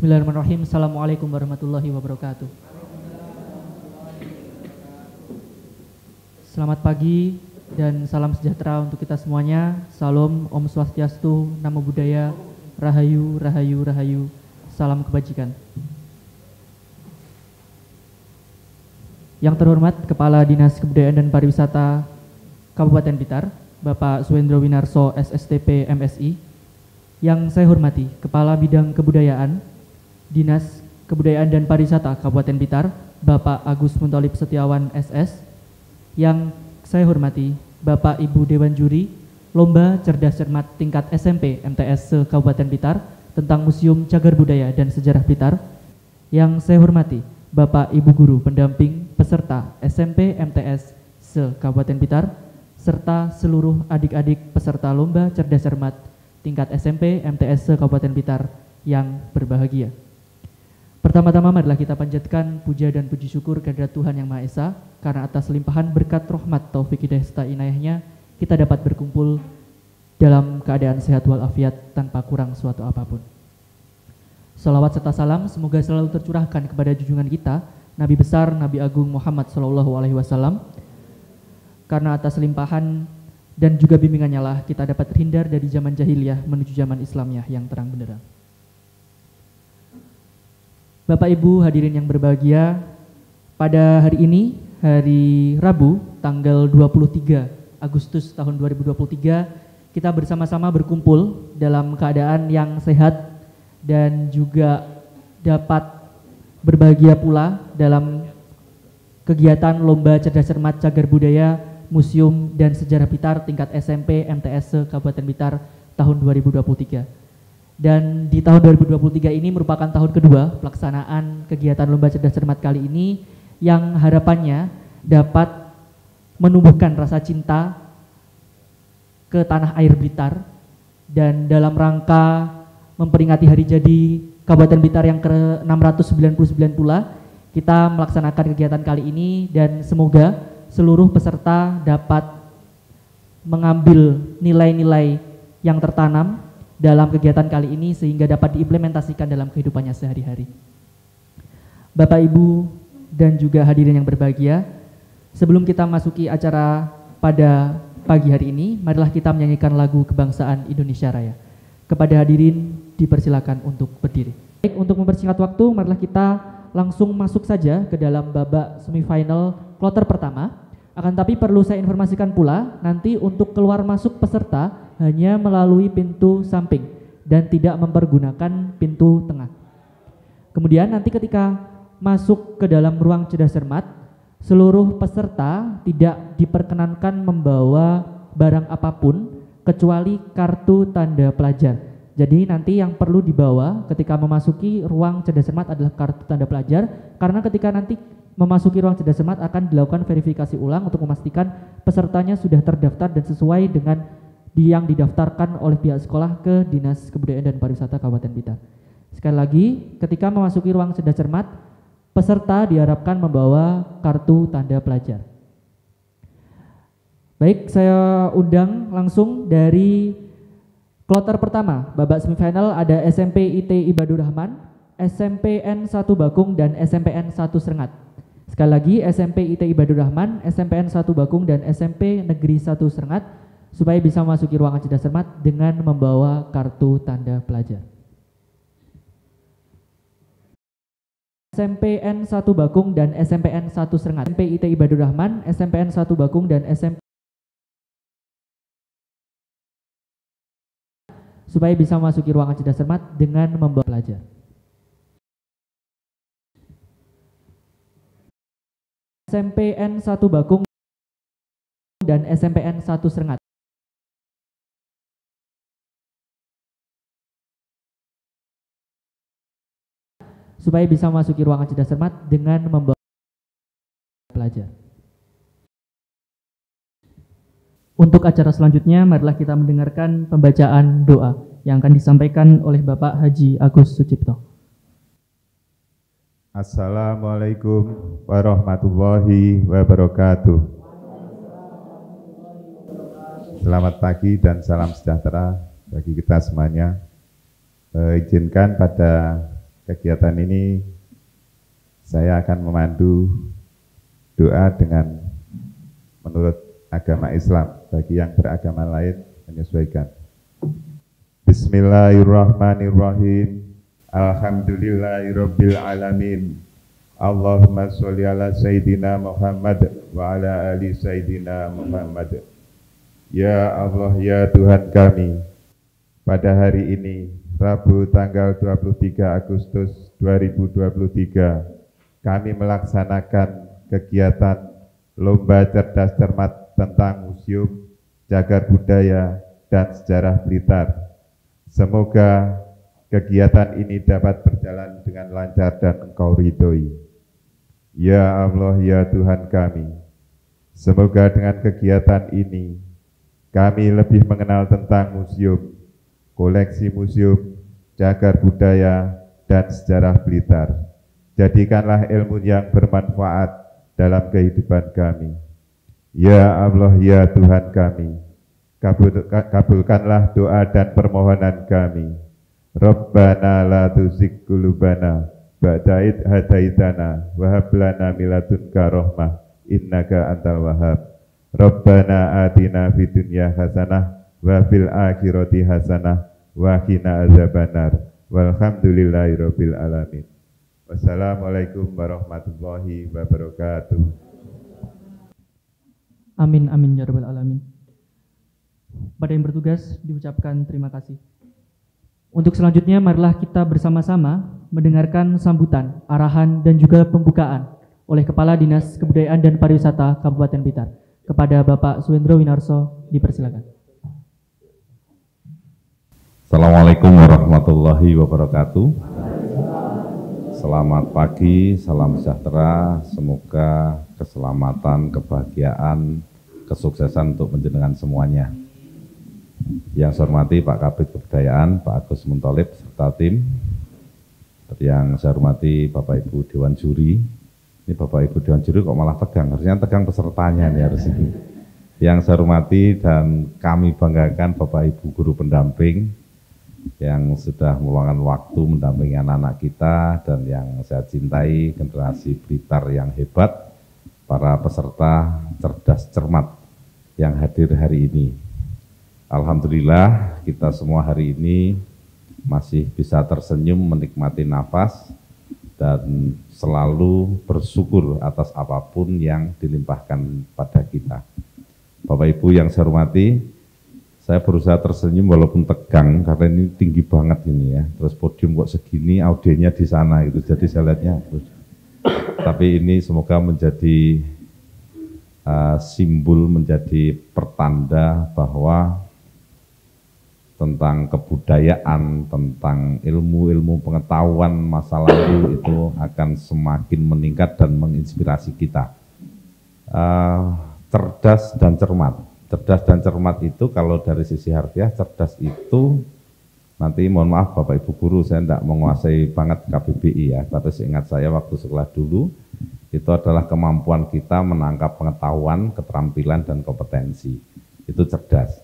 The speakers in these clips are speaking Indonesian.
Bismillahirrahmanirrahim. Assalamualaikum warahmatullahi wabarakatuh. Selamat pagi dan salam sejahtera untuk kita semuanya. Salam, Om Swastiastu, Namo Buddhaya, Rahayu, Rahayu, Rahayu. Salam kebajikan. Yang terhormat Kepala Dinas Kebudayaan dan Pariwisata Kabupaten Blitar, Bapak Suendro Winarso, SSTP MSI. Yang saya hormati Kepala Bidang Kebudayaan Dinas Kebudayaan dan Pariwisata Kabupaten Blitar, Bapak Agus Muntolib Setiawan SS. Yang saya hormati Bapak Ibu Dewan Juri Lomba Cerdas Cermat tingkat SMP MTS se-Kabupaten Blitar tentang Museum Cagar Budaya dan Sejarah Blitar. Yang saya hormati Bapak Ibu Guru Pendamping peserta SMP MTS se-Kabupaten Blitar serta seluruh adik-adik peserta Lomba Cerdas Cermat tingkat SMP MTS se-Kabupaten Blitar yang berbahagia. Pertama-tama marilah kita panjatkan puja dan puji syukur kehadirat Tuhan Yang Maha Esa, karena atas limpahan berkat rahmat taufik hidayah serta inayahnya kita dapat berkumpul dalam keadaan sehat walafiat tanpa kurang suatu apapun. Salawat serta salam semoga selalu tercurahkan kepada junjungan kita Nabi besar Nabi Agung Muhammad SAW, karena atas limpahan dan juga bimbingannya lah kita dapat terhindar dari zaman jahiliyah menuju zaman Islamiyah yang terang benderang. Bapak Ibu hadirin yang berbahagia, pada hari ini, hari Rabu, tanggal 23 Agustus tahun 2023, kita bersama-sama berkumpul dalam keadaan yang sehat dan juga dapat berbahagia pula dalam kegiatan Lomba Cerdas Cermat Cagar Budaya Museum dan Sejarah Blitar tingkat SMP MTS Kabupaten Blitar tahun 2023. Dan di tahun 2023 ini merupakan tahun kedua pelaksanaan kegiatan Lomba Cerdas Cermat kali ini yang harapannya dapat menumbuhkan rasa cinta ke tanah air Blitar, dan dalam rangka memperingati hari jadi Kabupaten Blitar yang ke-699 pula kita melaksanakan kegiatan kali ini, dan semoga seluruh peserta dapat mengambil nilai-nilai yang tertanam dalam kegiatan kali ini sehingga dapat diimplementasikan dalam kehidupannya sehari-hari. Bapak, Ibu, dan juga hadirin yang berbahagia, sebelum kita masuki acara pada pagi hari ini, marilah kita menyanyikan lagu kebangsaan Indonesia Raya. Kepada hadirin dipersilakan untuk berdiri. Baik, untuk mempersingkat waktu, marilah kita langsung masuk saja ke dalam babak semifinal kloter pertama. Akan tapi perlu saya informasikan pula, nanti untuk keluar masuk peserta hanya melalui pintu samping dan tidak mempergunakan pintu tengah. Kemudian nanti ketika masuk ke dalam ruang cerdas cermat, seluruh peserta tidak diperkenankan membawa barang apapun kecuali kartu tanda pelajar. Jadi nanti yang perlu dibawa ketika memasuki ruang cerdas cermat adalah kartu tanda pelajar, karena ketika nanti memasuki ruang cerdas cermat akan dilakukan verifikasi ulang untuk memastikan pesertanya sudah terdaftar dan sesuai dengan yang didaftarkan oleh pihak sekolah ke Dinas Kebudayaan dan Pariwisata Kabupaten Blitar. Sekali lagi, ketika memasuki ruang cerdas cermat, peserta diharapkan membawa kartu tanda pelajar. Baik, saya undang langsung dari kloter pertama, babak semifinal ada SMP IT Ibadur Rahman, SMPN 1 Bakung, dan SMPN 1 Serengat. Sekali lagi, SMP IT Ibadur Rahman, SMPN 1 Bakung, dan SMP Negeri 1 Serengat, supaya bisa memasuki ruangan cerdas cermat dengan membawa kartu tanda pelajar. SMPN 1 Bakung dan SMPN 1 Serengat, SMP IT Ibadur Rahman, SMPN 1 Bakung, dan SMP supaya bisa memasuki ruangan cerdas cermat dengan membawa pelajar. SMPN 1 Bakung dan SMPN 1 Serengat supaya bisa memasuki ruangan cerdas cermat dengan membawa pelajar. Untuk acara selanjutnya, marilah kita mendengarkan pembacaan doa yang akan disampaikan oleh Bapak Haji Agus Sucipto. Assalamualaikum warahmatullahi wabarakatuh. Selamat pagi dan salam sejahtera bagi kita semuanya. Izinkan pada kegiatan ini saya akan memandu doa dengan menurut agama Islam. Bagi yang beragama lain menyesuaikan. Bismillahirrahmanirrahim. Alhamdulillahirabbil alamin. Allahumma sholli ala sayyidina Muhammad wa ala ali sayyidina Muhammad. Ya Allah, ya Tuhan kami, pada hari ini Rabu tanggal 23 Agustus 2023 kami melaksanakan kegiatan Lomba Cerdas Cermat tentang Museum Cagar Budaya dan Sejarah Blitar. Semoga kegiatan ini dapat berjalan dengan lancar dan Engkau ridhoi. Ya Allah, ya Tuhan kami, semoga dengan kegiatan ini kami lebih mengenal tentang museum, koleksi museum, cagar budaya, dan sejarah Blitar. Jadikanlah ilmu yang bermanfaat dalam kehidupan kami. Ya Allah, ya Tuhan kami, kabulkanlah doa dan permohonan kami. Rabbana la tuzigh qulubana ba'da idh hadaitana wa hab lana min ladunka rahmah innaka antal wahhab. Rabbana atina fid dunya hasanah wa fil akhirati hasanah wa qina azabannar. Walhamdulillahirabbil alamin. Wassalamualaikum warahmatullahi wabarakatuh. Amin amin ya rabbal alamin. Pada yang bertugas diucapkan terima kasih. Untuk selanjutnya marilah kita bersama-sama mendengarkan sambutan, arahan dan juga pembukaan oleh Kepala Dinas Kebudayaan dan Pariwisata Kabupaten Blitar. Kepada Bapak Suwendro Winarso dipersilakan. Assalamualaikum warahmatullahi wabarakatuh. Selamat pagi, salam sejahtera, semoga keselamatan, kebahagiaan, kesuksesan untuk menjenengan semuanya. Yang saya hormati Pak Kabid Kebudayaan, Pak Agus Muntolib, serta tim. Yang saya hormati Bapak Ibu Dewan Juri. Ini Bapak Ibu Dewan Juri kok malah tegang, harusnya tegang pesertanya nih harus ini. Yang saya hormati dan kami banggakan Bapak Ibu Guru Pendamping yang sudah meluangkan waktu mendampingi anak-anak kita, dan yang saya cintai generasi Blitar yang hebat, para peserta cerdas cermat yang hadir hari ini. Alhamdulillah kita semua hari ini masih bisa tersenyum menikmati nafas dan selalu bersyukur atas apapun yang dilimpahkan pada kita. Bapak Ibu yang saya hormati, saya berusaha tersenyum walaupun tegang karena ini tinggi banget ini ya. Terus podium kok segini, audiennya di sana itu, jadi saya lihatnya. Tapi ini semoga menjadi simbol, menjadi pertanda bahwa tentang kebudayaan, tentang ilmu-ilmu pengetahuan masa lalu itu akan semakin meningkat dan menginspirasi kita. Cerdas dan cermat. Cerdas dan cermat itu kalau dari sisi harfiah, cerdas itu nanti mohon maaf Bapak Ibu Guru, saya tidak menguasai banget KBBI ya, tapi seingat saya waktu sekolah dulu, itu adalah kemampuan kita menangkap pengetahuan, keterampilan, dan kompetensi. Itu cerdas.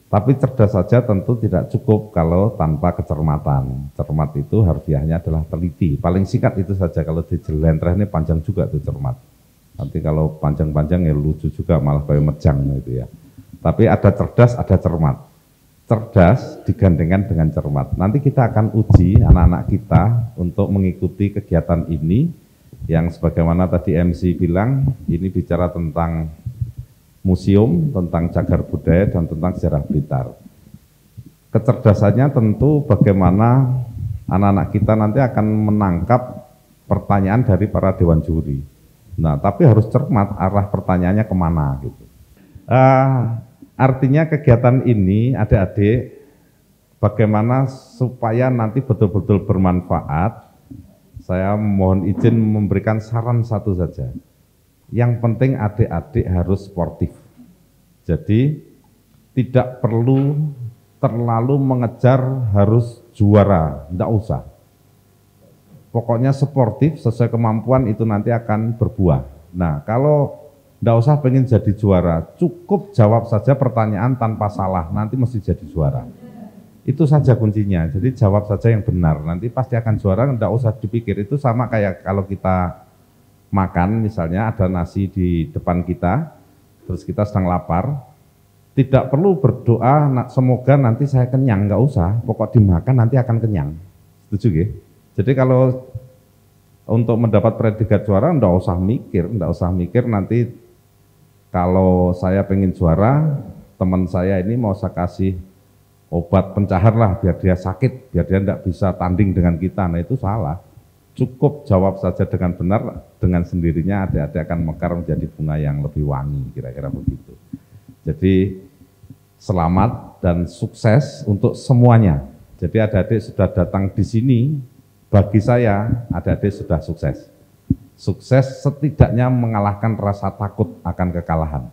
Tapi cerdas saja tentu tidak cukup kalau tanpa kecermatan. Cermat itu harfiahnya adalah teliti. Paling singkat itu saja, kalau dijelentreh ini panjang juga itu cermat. Nanti kalau panjang-panjang ya lucu juga, malah kayak mejang gitu ya. Tapi ada cerdas, ada cermat. Cerdas digandengkan dengan cermat. Nanti kita akan uji anak-anak kita untuk mengikuti kegiatan ini, yang sebagaimana tadi MC bilang, ini bicara tentang museum, tentang cagar budaya, dan tentang sejarah Blitar. Kecerdasannya tentu bagaimana anak-anak kita nanti akan menangkap pertanyaan dari para dewan juri. Nah, tapi harus cermat arah pertanyaannya kemana gitu. Artinya kegiatan ini adik-adik, bagaimana supaya nanti betul-betul bermanfaat, saya mohon izin memberikan saran satu saja. Yang penting adik-adik harus sportif. Jadi tidak perlu terlalu mengejar harus juara, tidak usah. Pokoknya sportif sesuai kemampuan itu nanti akan berbuah. Nah, kalau tidak usah pengen jadi juara, cukup jawab saja pertanyaan tanpa salah, nanti mesti jadi juara. Itu saja kuncinya. Jadi jawab saja yang benar. Nanti pasti akan juara, enggak usah dipikir. Itu sama kayak kalau kita makan, misalnya ada nasi di depan kita, terus kita sedang lapar, tidak perlu berdoa, semoga nanti saya kenyang, enggak usah. Pokok dimakan nanti akan kenyang. Setuju ya? Jadi kalau untuk mendapat predikat juara, enggak usah mikir nanti kalau saya pengen juara, teman saya ini mau saya kasih obat pencahar lah biar dia sakit, biar dia tidak bisa tanding dengan kita. Nah itu salah. Cukup jawab saja dengan benar, dengan sendirinya adik-adik akan mekar menjadi bunga yang lebih wangi, kira-kira begitu. Jadi selamat dan sukses untuk semuanya. Jadi adik-adik sudah datang di sini, bagi saya adik-adik sudah sukses. Sukses setidaknya mengalahkan rasa takut akan kekalahan.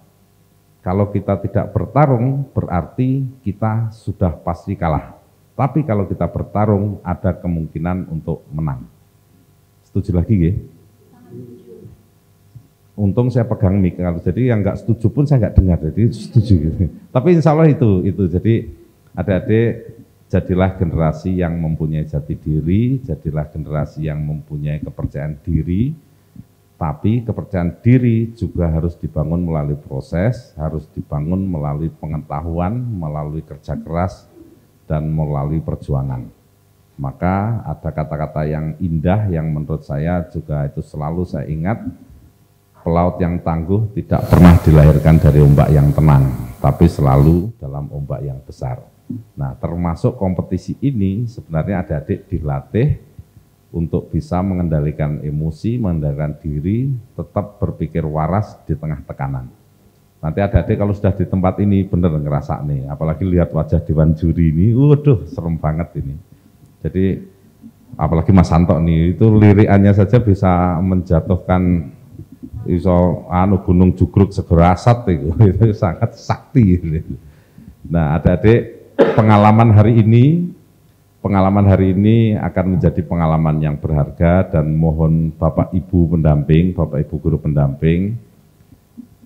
Kalau kita tidak bertarung, berarti kita sudah pasti kalah. Tapi kalau kita bertarung, ada kemungkinan untuk menang. Setuju lagi ya? Untung saya pegang mic, jadi yang nggak setuju pun saya nggak dengar, jadi setuju gitu. Tapi insya Allah itu. Jadi adik-adik jadilah generasi yang mempunyai jati diri, jadilah generasi yang mempunyai kepercayaan diri. Tapi kepercayaan diri juga harus dibangun melalui proses, harus dibangun melalui pengetahuan, melalui kerja keras, dan melalui perjuangan. Maka ada kata-kata yang indah yang menurut saya juga itu selalu saya ingat, pelaut yang tangguh tidak pernah dilahirkan dari ombak yang tenang, tapi selalu dalam ombak yang besar. Nah, termasuk kompetisi ini sebenarnya adik-adik dilatih untuk bisa mengendalikan emosi, mengendalikan diri, tetap berpikir waras di tengah tekanan. Nanti adik-adik kalau sudah di tempat ini benar ngerasa nih, apalagi lihat wajah dewan juri ini, waduh serem banget ini. Jadi apalagi Mas Santo nih, itu lirikannya saja bisa menjatuhkan gunung Jugruk Segorasat itu sangat sakti. Nah adik-adik pengalaman hari ini akan menjadi pengalaman yang berharga dan mohon Bapak Ibu pendamping, Bapak Ibu guru pendamping,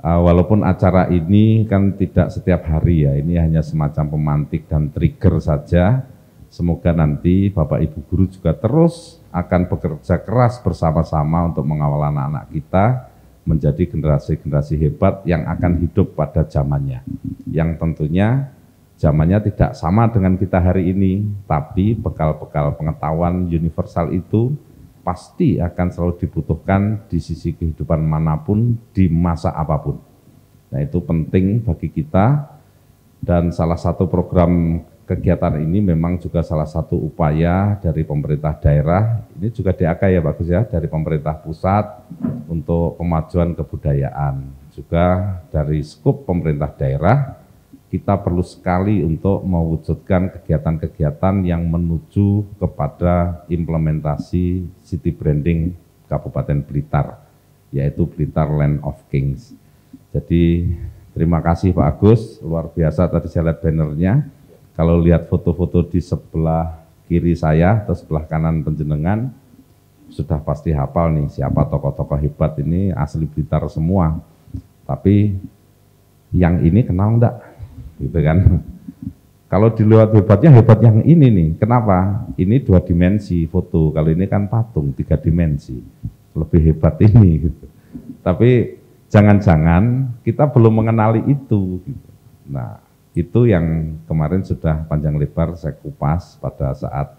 walaupun acara ini kan tidak setiap hari ya, ini hanya semacam pemantik dan trigger saja. Semoga nanti Bapak Ibu guru juga terus akan bekerja keras bersama-sama untuk mengawal anak-anak kita menjadi generasi-generasi hebat yang akan hidup pada zamannya, yang tentunya zamannya tidak sama dengan kita hari ini, tapi bekal-bekal pengetahuan universal itu pasti akan selalu dibutuhkan di sisi kehidupan manapun, di masa apapun. Nah itu penting bagi kita, dan salah satu program kegiatan ini memang juga salah satu upaya dari pemerintah daerah, ini juga DAK ya bagus ya, dari pemerintah pusat untuk pemajuan kebudayaan. Juga dari skup pemerintah daerah, kita perlu sekali untuk mewujudkan kegiatan-kegiatan yang menuju kepada implementasi city branding Kabupaten Blitar, yaitu Blitar Land of Kings. Jadi terima kasih Pak Agus, luar biasa tadi saya lihat bannernya. Kalau lihat foto-foto di sebelah kiri saya atau sebelah kanan penjenengan, sudah pasti hafal nih siapa tokoh-tokoh hebat ini, asli Blitar semua. Tapi yang ini kenal enggak? Gitu kan? Kalau dilihat hebatnya, hebat yang ini nih. Kenapa? Ini 2 dimensi foto, kalau ini kan patung 3 dimensi. Lebih hebat ini gitu. Tapi jangan-jangan kita belum mengenali itu gitu. Nah, itu yang kemarin sudah panjang lebar saya kupas pada saat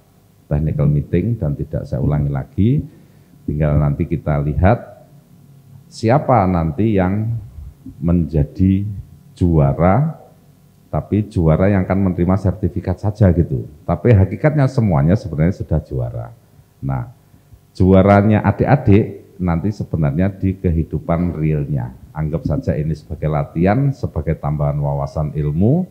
technical meeting dan tidak saya ulangi lagi. Tinggal nanti kita lihat siapa nanti yang menjadi juara, tapi juara yang akan menerima sertifikat saja gitu. Tapi hakikatnya semuanya sebenarnya sudah juara. Nah, juaranya adik-adik nanti sebenarnya di kehidupan realnya. Anggap saja ini sebagai latihan, sebagai tambahan wawasan ilmu,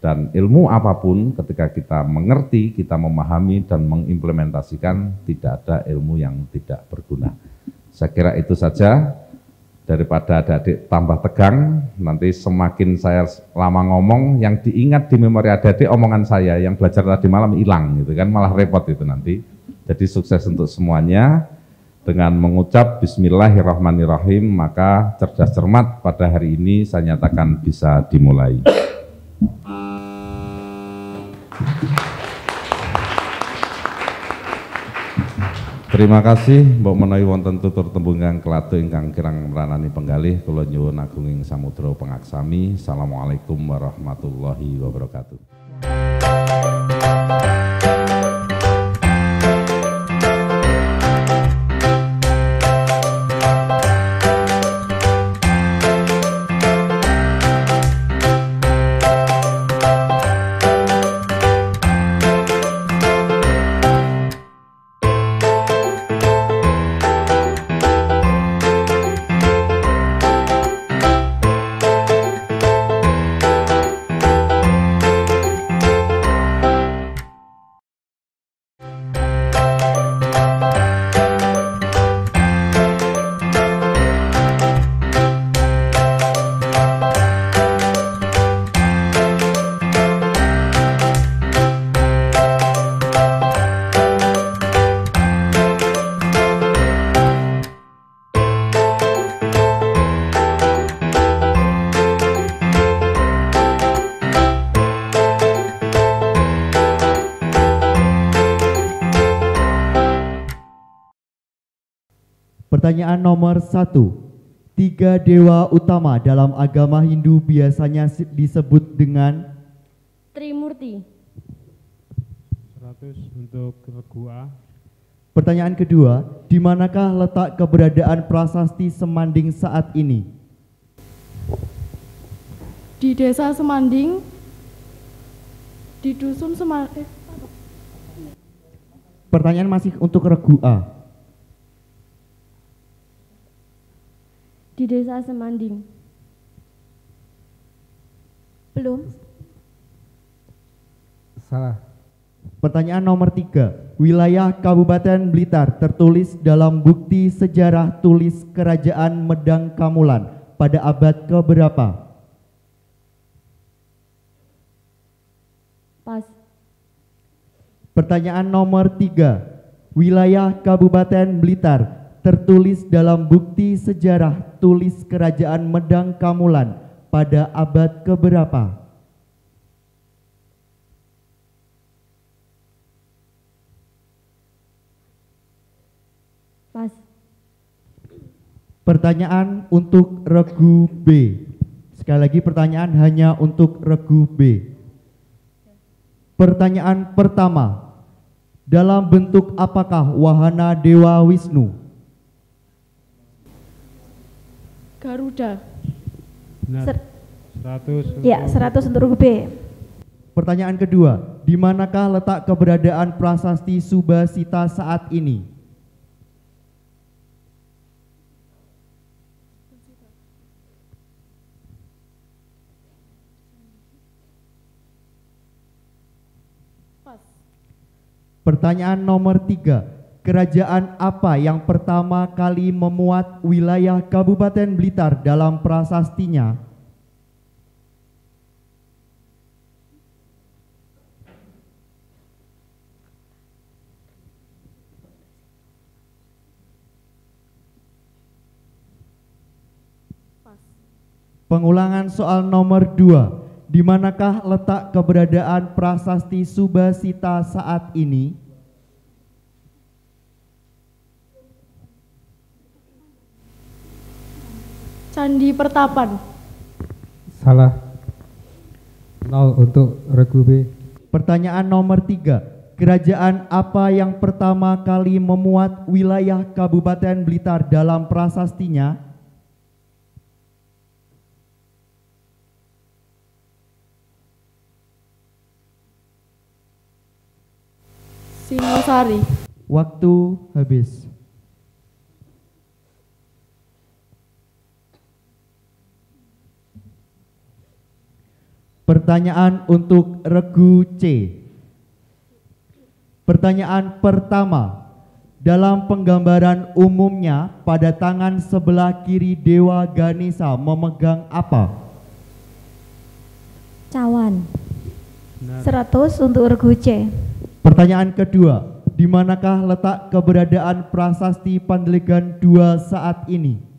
dan ilmu apapun ketika kita mengerti, kita memahami dan mengimplementasikan, tidak ada ilmu yang tidak berguna. Saya kira itu saja. Daripada adik-adik tambah tegang, nanti semakin saya lama ngomong, yang diingat di memori adik-adik omongan saya, yang belajar tadi malam hilang gitu kan, malah repot itu nanti. Jadi sukses untuk semuanya. Dengan mengucap Bismillahirrahmanirrahim, maka cerdas cermat pada hari ini saya nyatakan bisa dimulai. Terima kasih mbok menawi wonten tutur tembung ingkang kelatu ingkang kirang meranani penggalih kula nyuwun agunging samudra pangaksami. Assalamualaikum warahmatullahi wabarakatuh. Pertanyaan nomor 1. 3 dewa utama dalam agama Hindu biasanya disebut dengan Trimurti. 100 untuk regu A. Pertanyaan kedua, di manakah letak keberadaan prasasti Semanding saat ini? Di desa Semanding, di dusun Semanding. Pertanyaan masih untuk regu A. Di desa Semanding. Belum. Salah. Pertanyaan nomor 3. Wilayah Kabupaten Blitar tertulis dalam bukti sejarah tulis Kerajaan Medang Kamulan pada abad keberapa? Pas. Pertanyaan nomor 3. Wilayah Kabupaten Blitar tertulis dalam bukti sejarah tulis Kerajaan Medang Kamulan pada abad keberapa? Pas. Pertanyaan untuk regu B. Sekali lagi pertanyaan hanya untuk regu B. Pertanyaan pertama. Dalam bentuk apakah wahana Dewa Wisnu? Garuda. Benar. 100 Ya, 100 untuk regu B. Pertanyaan kedua. Di manakah letak keberadaan prasasti Subasita saat ini? Pas. Pertanyaan nomor 3. Kerajaan apa yang pertama kali memuat wilayah Kabupaten Blitar dalam prasastinya? Pas. Pengulangan soal nomor 2. Di manakah letak keberadaan prasasti Subasita saat ini? Candi Pertapan. Salah. 0 untuk regu B. Pertanyaan nomor 3. Kerajaan apa yang pertama kali memuat wilayah Kabupaten Blitar dalam prasastinya? Singosari. Waktu habis. Pertanyaan untuk regu C. Pertanyaan pertama. Dalam penggambaran umumnya pada tangan sebelah kiri Dewa Ganesha memegang apa? Cawan. Benar. 100 untuk regu C. Pertanyaan kedua. Di manakah letak keberadaan prasasti Pandeglang II saat ini?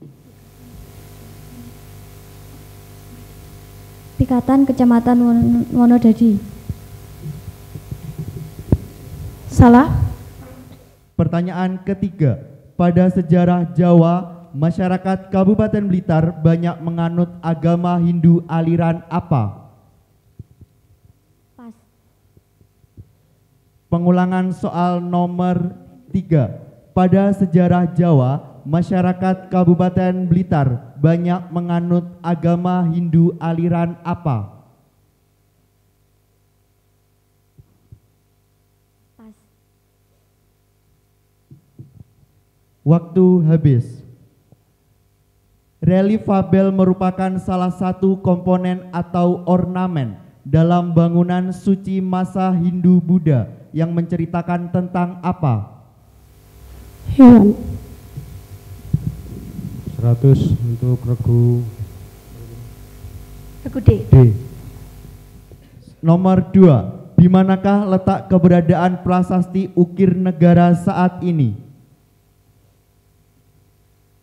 Pikatan Kecamatan Wonodadi. Salah. Pertanyaan ketiga, pada sejarah Jawa, masyarakat Kabupaten Blitar banyak menganut agama Hindu aliran apa? Pas. Pengulangan soal nomor 3. Pada sejarah Jawa, masyarakat Kabupaten Blitar banyak menganut agama Hindu aliran apa? Pas. Waktu habis. Relief fabel merupakan salah satu komponen atau ornamen dalam bangunan suci masa Hindu-Buddha yang menceritakan tentang apa? Hewan. 100 untuk regu Regu D. D. Nomor 2. Di manakah letak keberadaan prasasti ukir negara saat ini?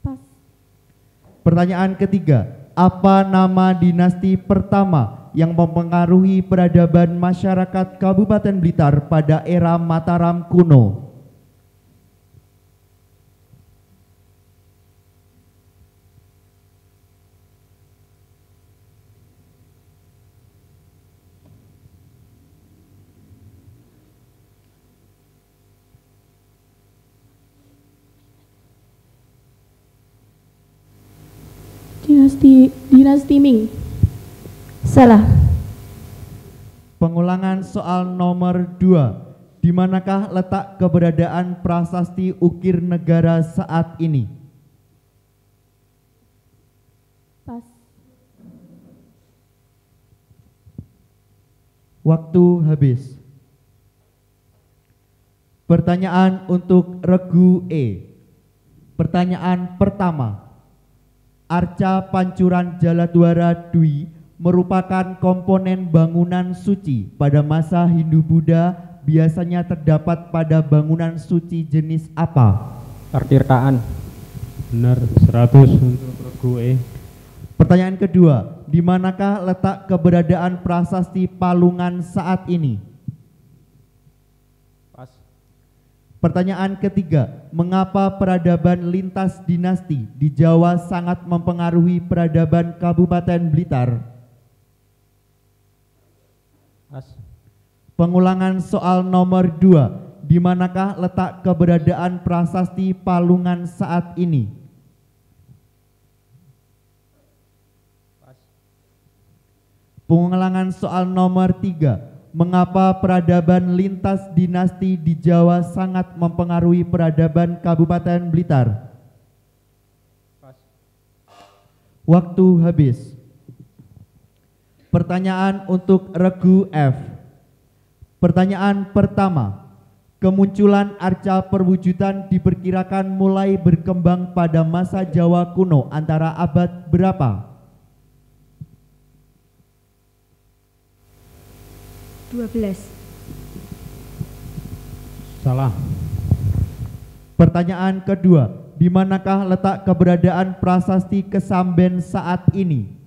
Pas. Pertanyaan ketiga. Apa nama dinasti pertama yang mempengaruhi peradaban masyarakat Kabupaten Blitar pada era Mataram kuno? Dinasti Ming. Salah. Pengulangan soal nomor 2. Di manakah letak keberadaan prasasti ukir negara saat ini? Pas. Waktu habis. Pertanyaan untuk regu E. Pertanyaan pertama. Arca Pancuran Jaladwara Dwi merupakan komponen bangunan suci pada masa Hindu-Buddha, biasanya terdapat pada bangunan suci jenis apa? Pertirtaan. Benar, 100 untuk regu E. Pertanyaan kedua, di manakah letak keberadaan prasasti Palungan saat ini? Pas. Pertanyaan ketiga, mengapa peradaban lintas dinasti di Jawa sangat mempengaruhi peradaban Kabupaten Blitar? Pas. Pengulangan soal nomor 2, di manakah letak keberadaan prasasti Palungan saat ini? Pas. Pengulangan soal nomor 3, mengapa peradaban lintas dinasti di Jawa sangat mempengaruhi peradaban Kabupaten Blitar? Pas. Waktu habis. Pertanyaan untuk regu F. Pertanyaan pertama. Kemunculan arca perwujudan diperkirakan mulai berkembang pada masa Jawa kuno antara abad berapa? 12. Salah. Pertanyaan kedua, di manakah letak keberadaan prasasti Kesamben saat ini?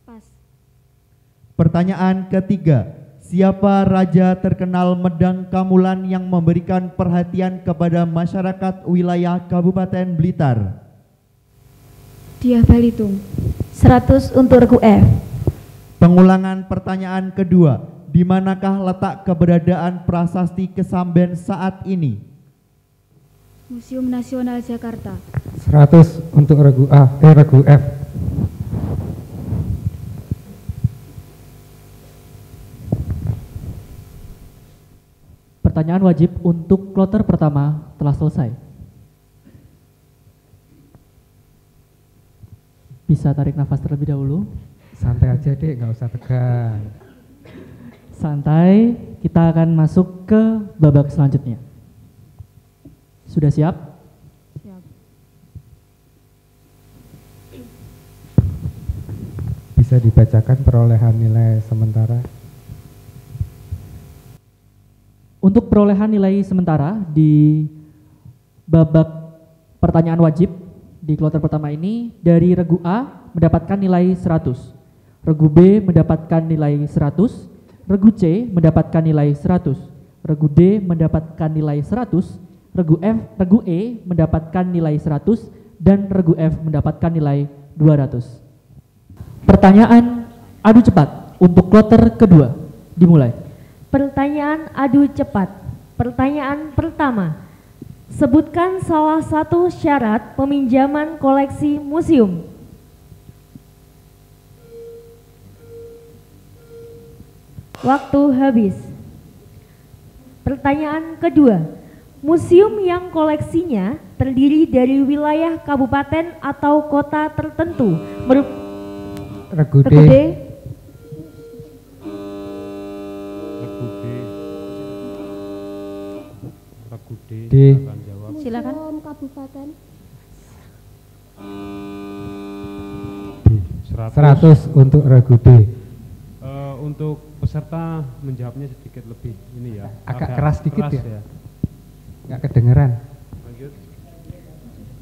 Pas. Pertanyaan ketiga, siapa raja terkenal Medang Kamulan yang memberikan perhatian kepada masyarakat wilayah Kabupaten Blitar? Diah Balitung. 100 untuk regu F. Pengulangan pertanyaan kedua, di manakah letak keberadaan prasasti Kesamben saat ini? Museum Nasional Jakarta. 100 untuk regu regu F. Pertanyaan wajib untuk kloter pertama telah selesai. Bisa tarik nafas terlebih dahulu. Santai aja dek, nggak usah tegang. Santai, kita akan masuk ke babak selanjutnya. Sudah siap? Siap. Bisa dibacakan perolehan nilai sementara. Untuk perolehan nilai sementara di babak pertanyaan wajib di kloter pertama ini, dari regu A mendapatkan nilai 100. Regu B mendapatkan nilai 100, regu C mendapatkan nilai 100, regu D mendapatkan nilai 100, regu E mendapatkan nilai 100, dan regu F mendapatkan nilai 200. Pertanyaan adu cepat untuk kloter kedua dimulai. Pertanyaan adu cepat. Pertanyaan pertama. Sebutkan salah satu syarat peminjaman koleksi museum. Waktu habis. Pertanyaan kedua. Museum yang koleksinya terdiri dari wilayah kabupaten atau kota tertentu. Regu D. Regu D. Regu D. Regu D. D. Akan jawab. Silakan. Museum Kabupaten. D. 100. 100 untuk regu D. Untuk peserta menjawabnya sedikit lebih ini ya. Agak keras dikit ya? ya. Nggak kedengeran. Lanjut.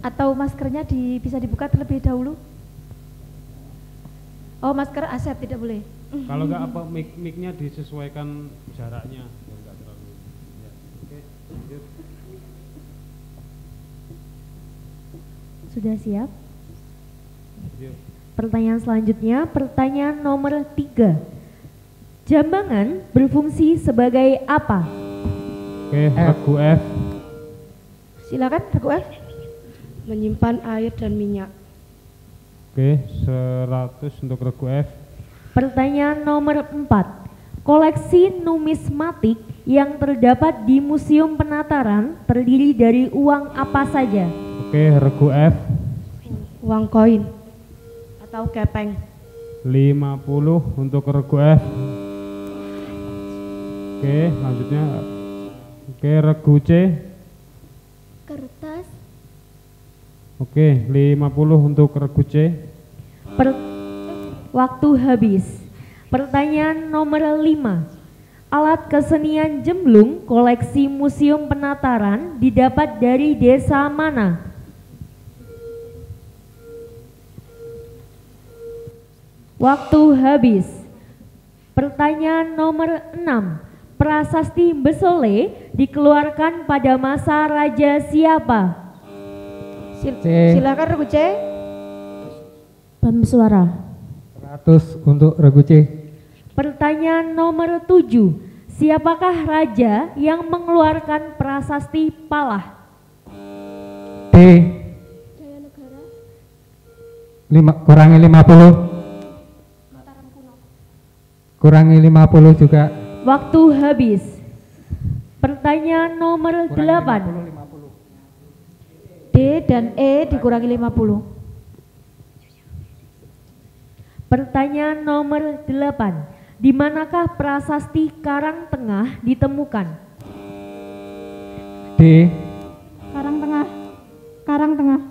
Atau maskernya bisa dibuka terlebih dahulu? Oh, masker Asep tidak boleh. Kalau nggak apa mic-nya disesuaikan jaraknya biar nggak terlalu. Ya. Oke, lanjut. Sudah siap? Yuk. Pertanyaan selanjutnya, pertanyaan nomor 3. Jambangan berfungsi sebagai apa? Oke, regu F. Silakan, regu F. Menyimpan air dan minyak. Oke, 100 untuk regu F. Pertanyaan nomor 4. Koleksi numismatik yang terdapat di Museum Penataran terdiri dari uang apa saja? Oke, regu F. Uang koin atau kepeng. 50 untuk regu F. Oke, lanjutnya. Oke, regu C. Kertas. Oke, 50 untuk regu C. Waktu habis. Pertanyaan nomor 5. Alat kesenian Jemblung koleksi Museum Penataran didapat dari desa mana? Waktu habis. Pertanyaan nomor 6. Prasasti Besole dikeluarkan pada masa Raja siapa? Silakan regu C. Bamsuara. 100 untuk regu C. Pertanyaan nomor 7. Siapakah raja yang mengeluarkan prasasti Palah? D. Kurangi 50. Kurangi 50 juga. Waktu habis. Pertanyaan nomor 8. D dan E dikurangi 50. Pertanyaan nomor 8. Di manakah prasasti Karangtengah ditemukan? D. Karangtengah. Karangtengah.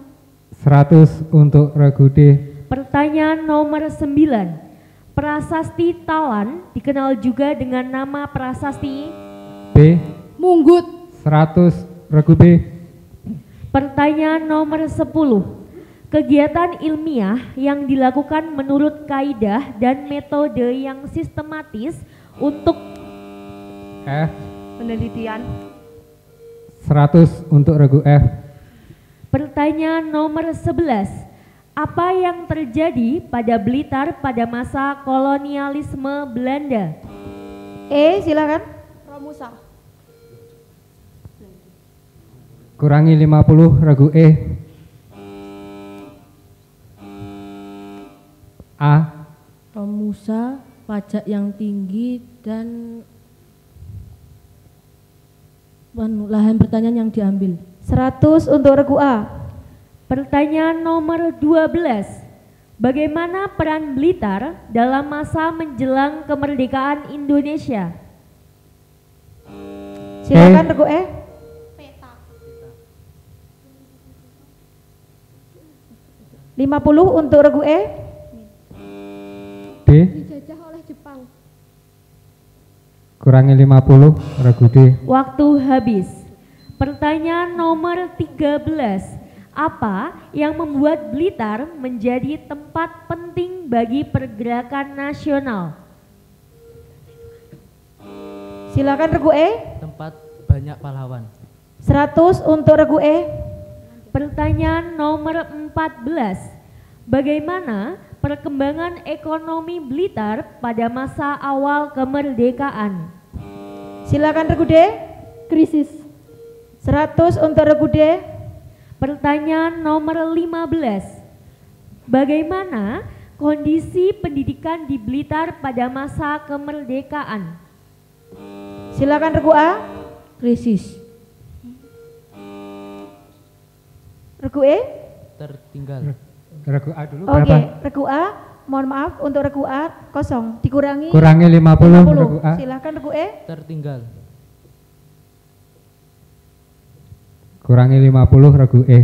100 untuk regu D. Pertanyaan nomor 9. Prasasti Talan dikenal juga dengan nama prasasti B. Munggut. 100 regu B. Pertanyaan nomor 10. Kegiatan ilmiah yang dilakukan menurut kaidah dan metode yang sistematis untuk F. Penelitian. 100 untuk regu F. Pertanyaan nomor 11. Apa yang terjadi pada Blitar pada masa kolonialisme Belanda? E, silakan. Romusa. Kurangi 50 regu E. A. Romusa, pajak yang tinggi dan lahan pertanian yang diambil. 100 untuk regu A. Pertanyaan nomor 12. Bagaimana peran Blitar dalam masa menjelang kemerdekaan Indonesia? Silakan regu E. Peta. 50 untuk regu E. D. Dijajah oleh Jepang. Kurangi 50 regu D. Waktu habis. Pertanyaan nomor 13. Apa yang membuat Blitar menjadi tempat penting bagi pergerakan nasional? Silakan regu E. Tempat banyak pahlawan. 100 untuk regu E. Pertanyaan nomor 14. Bagaimana perkembangan ekonomi Blitar pada masa awal kemerdekaan? Silakan regu D. Krisis. 100 untuk regu D. Pertanyaan nomor 15. Bagaimana kondisi pendidikan di Blitar pada masa kemerdekaan? Silakan regu A. Krisis. Regu E. Tertinggal. Regu A dulu Oke, berapa? regu A. Mohon maaf untuk regu A kosong. Dikurangi Kurangi 50 regu A. Silakan regu E. Tertinggal. Kurangi 50 regu E.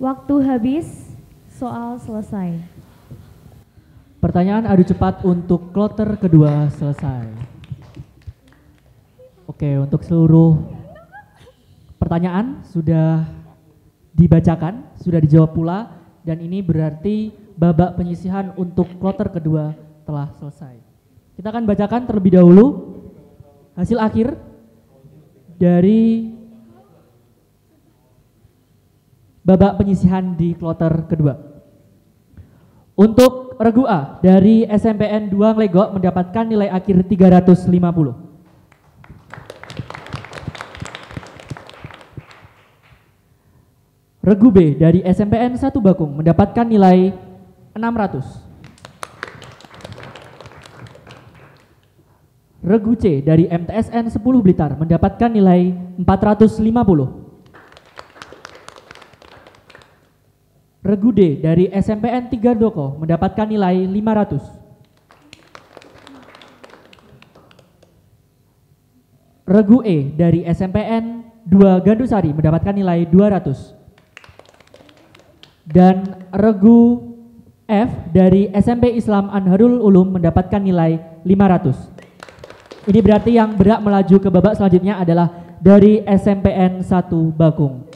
Waktu habis, soal selesai. Pertanyaan adu cepat untuk kloter kedua selesai. Oke, untuk seluruh pertanyaan sudah dibacakan, sudah dijawab pula, dan ini berarti babak penyisihan untuk kloter kedua telah selesai. Kita akan bacakan terlebih dahulu hasil akhir dari babak penyisihan di kloter kedua. Untuk regu A dari SMPN 2 Nglegok mendapatkan nilai akhir 350. Regu B dari SMPN 1 Bakung mendapatkan nilai 600. Regu C dari MTSN 10 Blitar mendapatkan nilai 450. Regu D dari SMPN 3 Doko mendapatkan nilai 500. Regu E dari SMPN 2 Gandusari mendapatkan nilai 200. Dan regu F dari SMP Islam Anharul Ulum mendapatkan nilai 500. Ini berarti yang berhak melaju ke babak selanjutnya adalah dari SMPN 1 Bakung.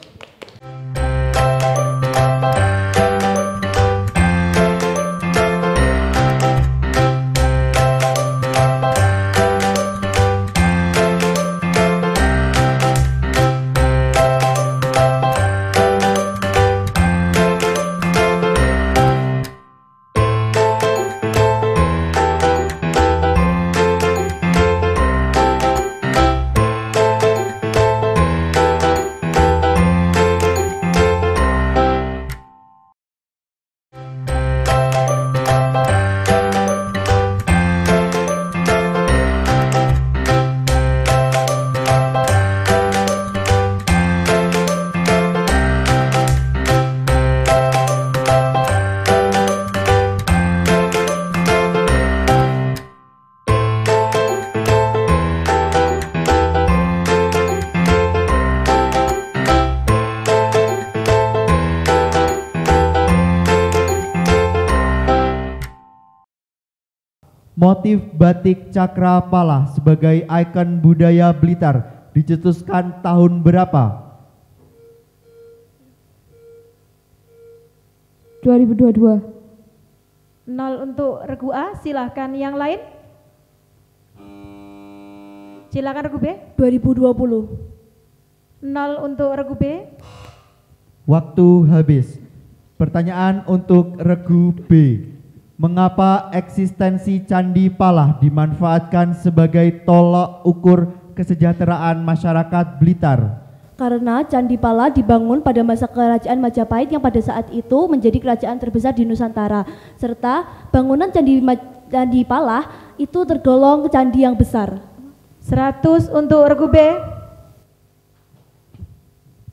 Motif batik Cakrapala sebagai ikon budaya Blitar dicetuskan tahun berapa? 2022. 0 untuk regu A. Silahkan yang lain. Silakan regu B. 2020. 0 untuk regu B. Waktu habis. Pertanyaan untuk regu B. Mengapa eksistensi Candi Palah dimanfaatkan sebagai tolok ukur kesejahteraan masyarakat Blitar? Karena Candi Palah dibangun pada masa kerajaan Majapahit yang pada saat itu menjadi kerajaan terbesar di Nusantara. Serta bangunan Candi Palah itu tergolong candi yang besar. 100 untuk regu B.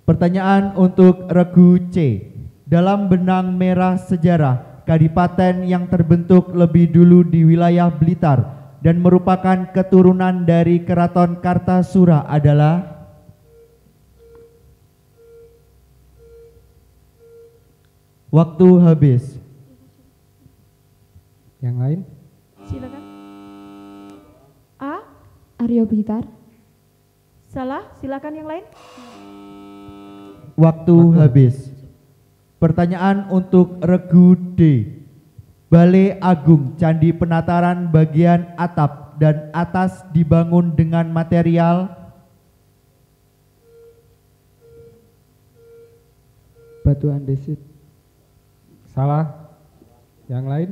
Pertanyaan untuk regu C. Dalam benang merah sejarah, kadipaten yang terbentuk lebih dulu di wilayah Blitar dan merupakan keturunan dari Keraton Kartasura adalah? Waktu habis. Yang lain? Silakan. A. Aryo Blitar. Salah. Silakan yang lain. Waktu habis. Pertanyaan untuk regu D. Balai Agung Candi Penataran bagian atap dan atas dibangun dengan material Batu andesit. Salah. Yang lain?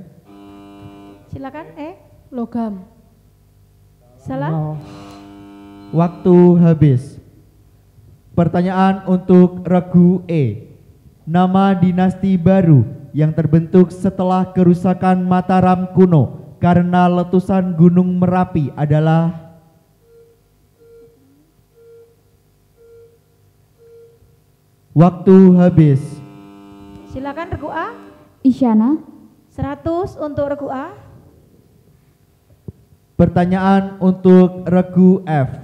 Silakan logam. Salah. Waktu habis. Pertanyaan untuk regu E. Nama dinasti baru yang terbentuk setelah kerusakan Mataram kuno karena letusan Gunung Merapi adalah waktu habis. Silakan regu A. Isyana. 100 untuk regu A. Pertanyaan untuk regu F.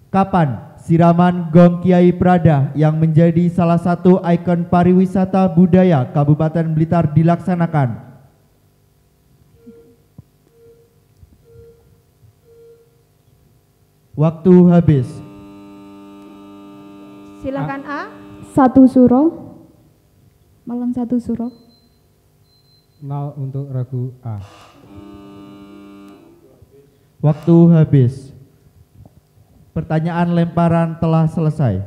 Kapan siraman Gong Kiai Prada yang menjadi salah satu ikon pariwisata budaya Kabupaten Blitar dilaksanakan? Waktu habis. Silakan A. 1 Suro. Malang 1 Suro. 0 untuk regu A. Waktu habis. Pertanyaan lemparan telah selesai.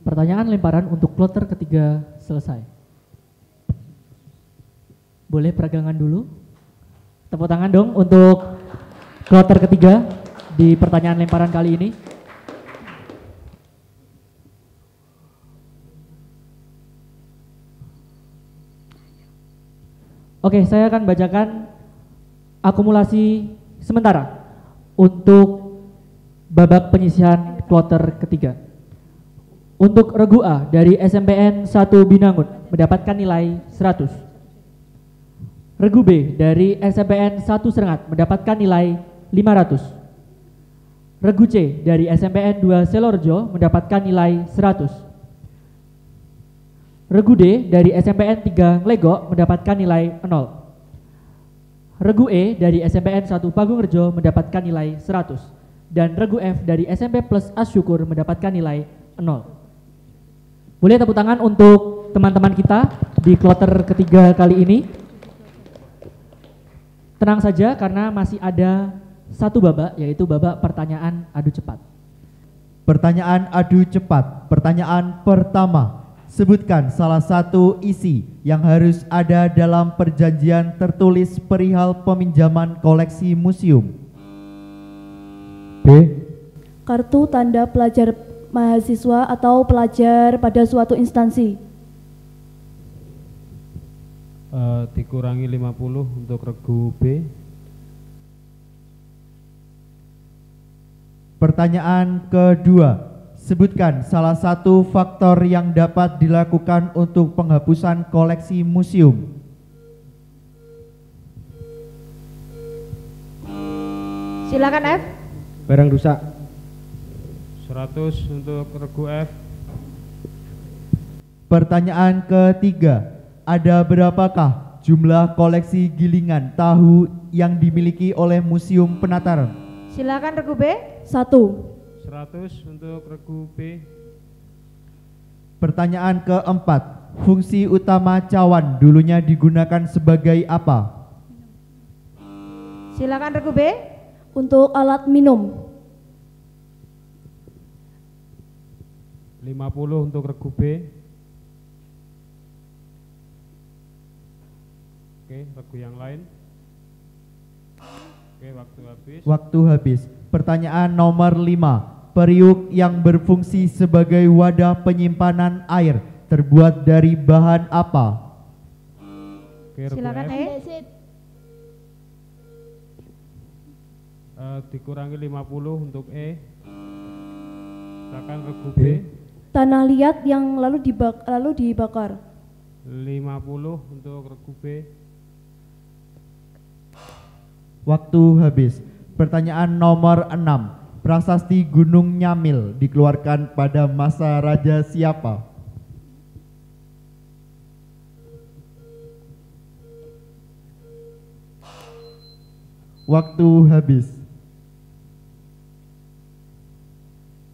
Pertanyaan lemparan untuk kloter ketiga selesai. Boleh peragangan dulu? Tepuk tangan dong untuk kloter ketiga di pertanyaan lemparan kali ini. Oke, saya akan bacakan akumulasi sementara untuk babak penyisihan kloter ketiga. Untuk regu A dari SMPN 1 Binangun mendapatkan nilai 100. Regu B dari SMPN 1 Serengat mendapatkan nilai 500. Regu C dari SMPN 2 Selorjo mendapatkan nilai 100. Regu D dari SMPN 3 Legok mendapatkan nilai 0. Regu E dari SMPN 1 Pagungrejo mendapatkan nilai 100 dan regu F dari SMP Plus Asyukur mendapatkan nilai 0. Boleh tepuk tangan untuk teman-teman kita di kloter ketiga kali ini. Tenang saja karena masih ada satu babak, yaitu babak pertanyaan adu cepat. Pertanyaan adu cepat. Pertanyaan pertama. Sebutkan salah satu isi yang harus ada dalam perjanjian tertulis perihal peminjaman koleksi museum. B. Kartu tanda pelajar mahasiswa atau pelajar pada suatu instansi. Dikurangi 50 untuk regu B. Pertanyaan kedua. Sebutkan salah satu faktor yang dapat dilakukan untuk penghapusan koleksi museum. Silakan F. Barang rusak. 100 untuk regu F. Pertanyaan ketiga. Ada berapakah jumlah koleksi gilingan tahu yang dimiliki oleh Museum Penataran? Silakan regu B. 1. 100 untuk regu B. Pertanyaan keempat. Fungsi utama cawan dulunya digunakan sebagai apa? Silakan regu B. Untuk alat minum. 50 untuk regu B. Oke, regu yang lain. Oke, waktu habis. Waktu habis. Pertanyaan nomor 5. Periuk yang berfungsi sebagai wadah penyimpanan air terbuat dari bahan apa? Oke, regu Silakan F. E. Dikurangi 50 untuk E. Silakan regu B. Tanah liat yang lalu dibakar. 50 untuk regu B. Waktu habis. Pertanyaan nomor 6. Prasasti Gunung Nyamil dikeluarkan pada masa Raja siapa? Waktu habis.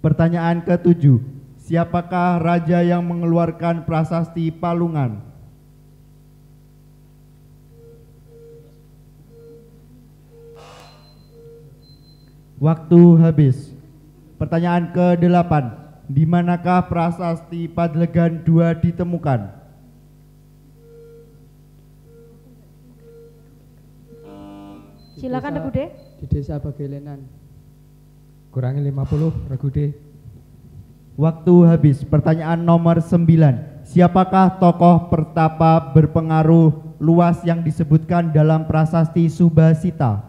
Pertanyaan ke-7. Siapakah raja yang mengeluarkan prasasti Palungan? Waktu habis. Pertanyaan ke-8. Di manakah prasasti Padlegan II ditemukan? Silakan Regu D. Di Desa Bagelenan. Kurangi 50, Regu D. Waktu habis. Pertanyaan nomor 9. Siapakah tokoh pertapa berpengaruh luas yang disebutkan dalam prasasti Subhasita?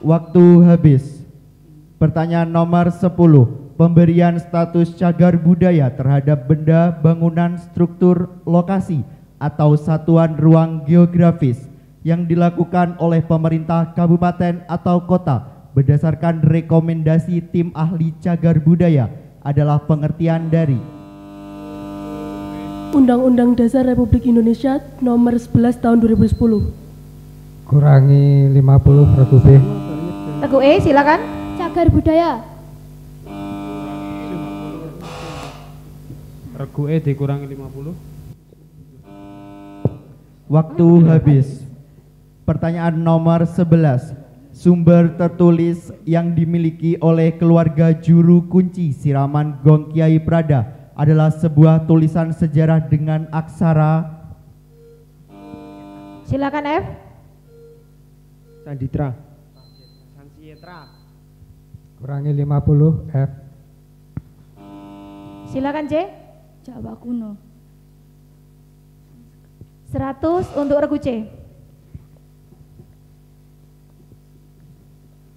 Waktu habis. Pertanyaan nomor 10. Pemberian status cagar budaya terhadap benda, bangunan, struktur, lokasi, atau satuan ruang geografis yang dilakukan oleh pemerintah kabupaten atau kota berdasarkan rekomendasi tim ahli cagar budaya adalah pengertian dari Undang-Undang Dasar Republik Indonesia Nomor 11 Tahun 2010. Kurangi 50, Regu B. Regu E, silakan. Cagar budaya. Regu E dikurangi 50. Waktu habis. Pertanyaan nomor 11. Sumber tertulis yang dimiliki oleh keluarga juru kunci siraman Gong Kiai Prada adalah sebuah tulisan sejarah dengan aksara. Silakan F. Sanditra. Kurangi 50, F. Silakan C. Jawa kuno. 100 untuk Regu C.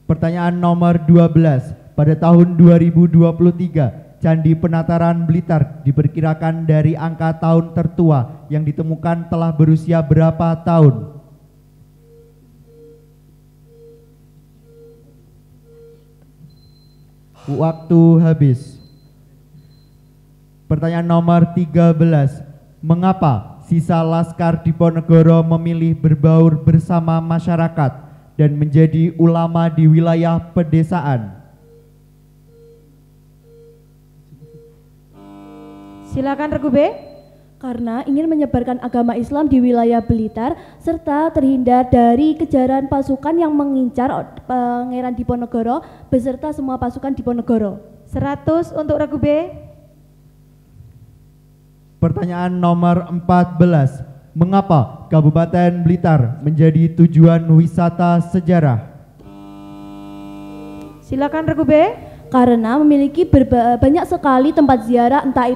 Pertanyaan nomor 12. Pada tahun 2023, Candi Penataran Blitar diperkirakan dari angka tahun tertua yang ditemukan telah berusia berapa tahun? Waktu habis. Pertanyaan nomor 13. Mengapa sisa Laskar Diponegoro memilih berbaur bersama masyarakat dan menjadi ulama di wilayah pedesaan? Silakan Regu B. Karena ingin menyebarkan agama Islam di wilayah Blitar serta terhindar dari kejaran pasukan yang mengincar Pangeran Diponegoro beserta semua pasukan Diponegoro. 100 untuk Regu B. Pertanyaan nomor 14. Mengapa Kabupaten Blitar menjadi tujuan wisata sejarah? Silakan Regu B. Karena memiliki banyak sekali tempat ziarah, entah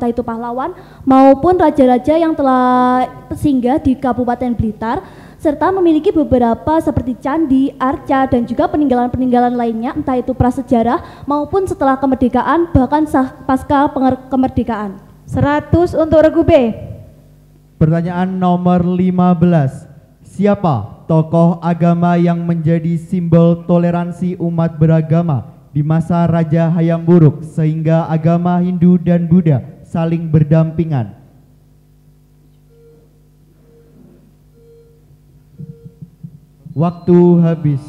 itu pahlawan maupun raja-raja yang telah singgah di Kabupaten Blitar, serta memiliki beberapa seperti candi, arca, dan juga peninggalan-peninggalan lainnya, entah itu prasejarah maupun setelah kemerdekaan, bahkan pasca kemerdekaan. 100 untuk Regu B. Pertanyaan nomor 15. Siapa tokoh agama yang menjadi simbol toleransi umat beragama di masa Raja Hayam Wuruk sehingga agama Hindu dan Buddha saling berdampingan? Waktu habis.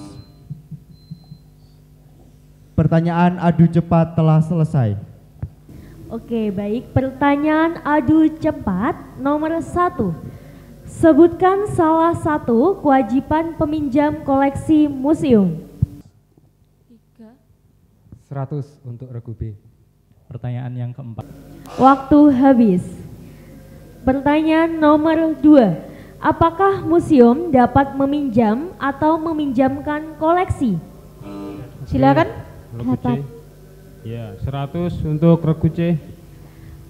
Pertanyaan adu cepat telah selesai. Oke, baik. Pertanyaan adu cepat nomor 1. Sebutkan salah satu kewajiban peminjam koleksi museum. 100 untuk Regu B. Pertanyaan yang keempat. Waktu habis. Pertanyaan nomor 2. Apakah museum dapat meminjam atau meminjamkan koleksi? Silakan. Regu C. Ya, 100 untuk Regu C.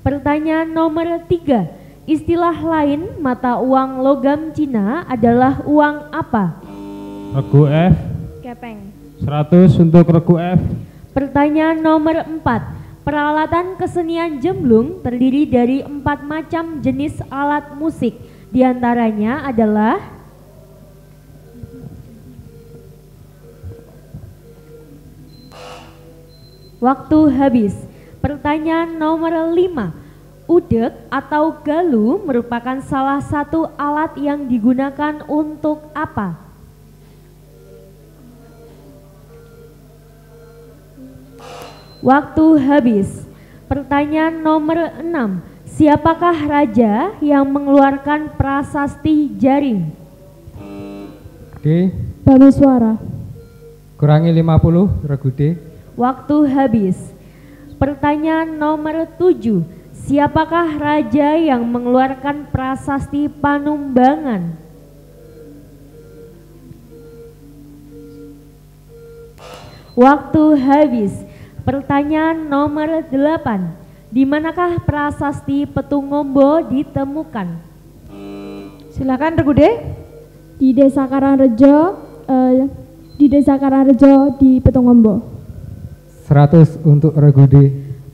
Pertanyaan nomor 3. Istilah lain mata uang logam Cina adalah uang apa? Regu F. Kepeng. 100 untuk Regu F. Pertanyaan nomor 4. Peralatan kesenian Jemblung terdiri dari 4 macam jenis alat musik. Di antaranya adalah waktu habis. Pertanyaan nomor 5. Udek atau galu merupakan salah satu alat yang digunakan untuk apa? Waktu habis. Pertanyaan nomor 6. Siapakah raja yang mengeluarkan prasasti Jaring? D. Bameswara. Kurangi 50, regu D. Waktu habis. Pertanyaan nomor 7. Siapakah raja yang mengeluarkan prasasti Panumbangan? Waktu habis. Pertanyaan nomor 8. Di manakah prasasti Petungombo ditemukan? Silakan regu D. Di Desa Karangrejo, di Petungombo. 100 untuk regu D.